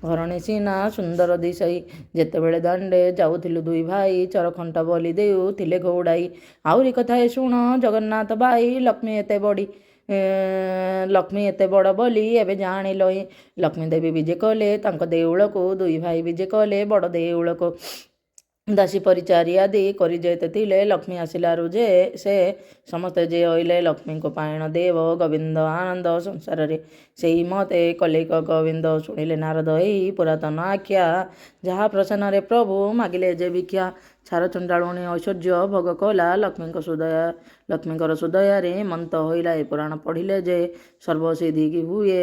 ଘରଣୀ ସିନା ସୁନ୍ଦର ଦିଶଇ। ଯେତେବେଳେ ଦାଣ୍ଡେ ଯାଉଥିଲୁ ଦୁଇ ଭାଇ ଚରଖଣ୍ଟ ବୋଲି ଦେଉଥିଲେ ଘଉଡ଼ାଇ। ଆହୁରି କଥାଏ ଶୁଣ ଜଗନ୍ନାଥ ଭାଇ ଲକ୍ଷ୍ମୀ ଏତେ ବଡ଼ ବୋଲି ଏବେ ଜାଣିଲଇ। ଲକ୍ଷ୍ମୀ ଦେବୀ ବିଜେ କଲେ ତାଙ୍କ ଦେଉଳକୁ ଦୁଇ ଭାଇ ବିଜେ କଲେ ବଡ଼ ଦେଉଳକୁ। ଦାସୀ ପରିଚାରୀ ଆଦି କରି ଯେତେ ଥିଲେ ଲକ୍ଷ୍ମୀ ଆସିଲାରୁ ଯେ ସେ ସମସ୍ତେ ଯେ ଅଇଲେ ଲକ୍ଷ୍ମୀଙ୍କୁ ପାଇଣ ଦେବ ଗୋବିନ୍ଦ ଆନନ୍ଦ ସଂସାରରେ ସେଇ ମତେ କଲିକ ଗୋବିନ୍ଦ। ଶୁଣିଲେ ନାରଦ ଏହି ପୁରାତନ ଆଖ୍ୟା ଯାହା ପ୍ରସନ୍ନରେ ପ୍ରଭୁ ମାଗିଲେ ଯେ ଭିକ୍ଷା। ଛାର ଚଣ୍ଡାଳୁଣୀ ଐଶ୍ୱର୍ଯ୍ୟ ଭୋଗ କଲା ଲକ୍ଷ୍ମୀଙ୍କର ସୁଦୟାରେ ମନ୍ତ ହୋଇଲା। ଏ ପୁରାଣ ପଢ଼ିଲେ ଯେ ସର୍ବସିଦ୍ଧି ହୁଏ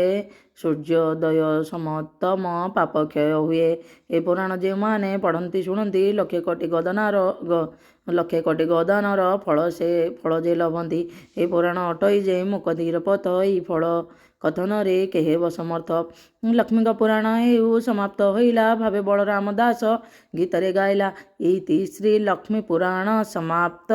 ସୂର୍ଯ୍ୟୋଦୟ ସମତମ ପାପ କ୍ଷୟ ହୁଏ। ଏ ପୁରାଣ ଯେଉଁମାନେ ପଢ଼ନ୍ତି ଶୁଣନ୍ତି ଲକ୍ଷେ କୋଟି ଗୋଦାନର ଫଳ ଯେ ଲଭନ୍ତି। ଏ ପୁରାଣ ଅଟଇ ଯେ ମୁକ ଧୀର ପଥ ଏହି ଫଳ କଥନରେ କେହେବ ସମର୍ଥ। ଲକ୍ଷ୍ମୀଙ୍କ ପୁରାଣ ହେଉ ସମାପ୍ତ ହୋଇଲା ଭାବେ ବଳରାମ ଦାସ ଗୀତରେ ଗାଇଲା। ଇତି ଶ୍ରୀ ଲକ୍ଷ୍ମୀ ପୁରାଣ ସମାପ୍ତ।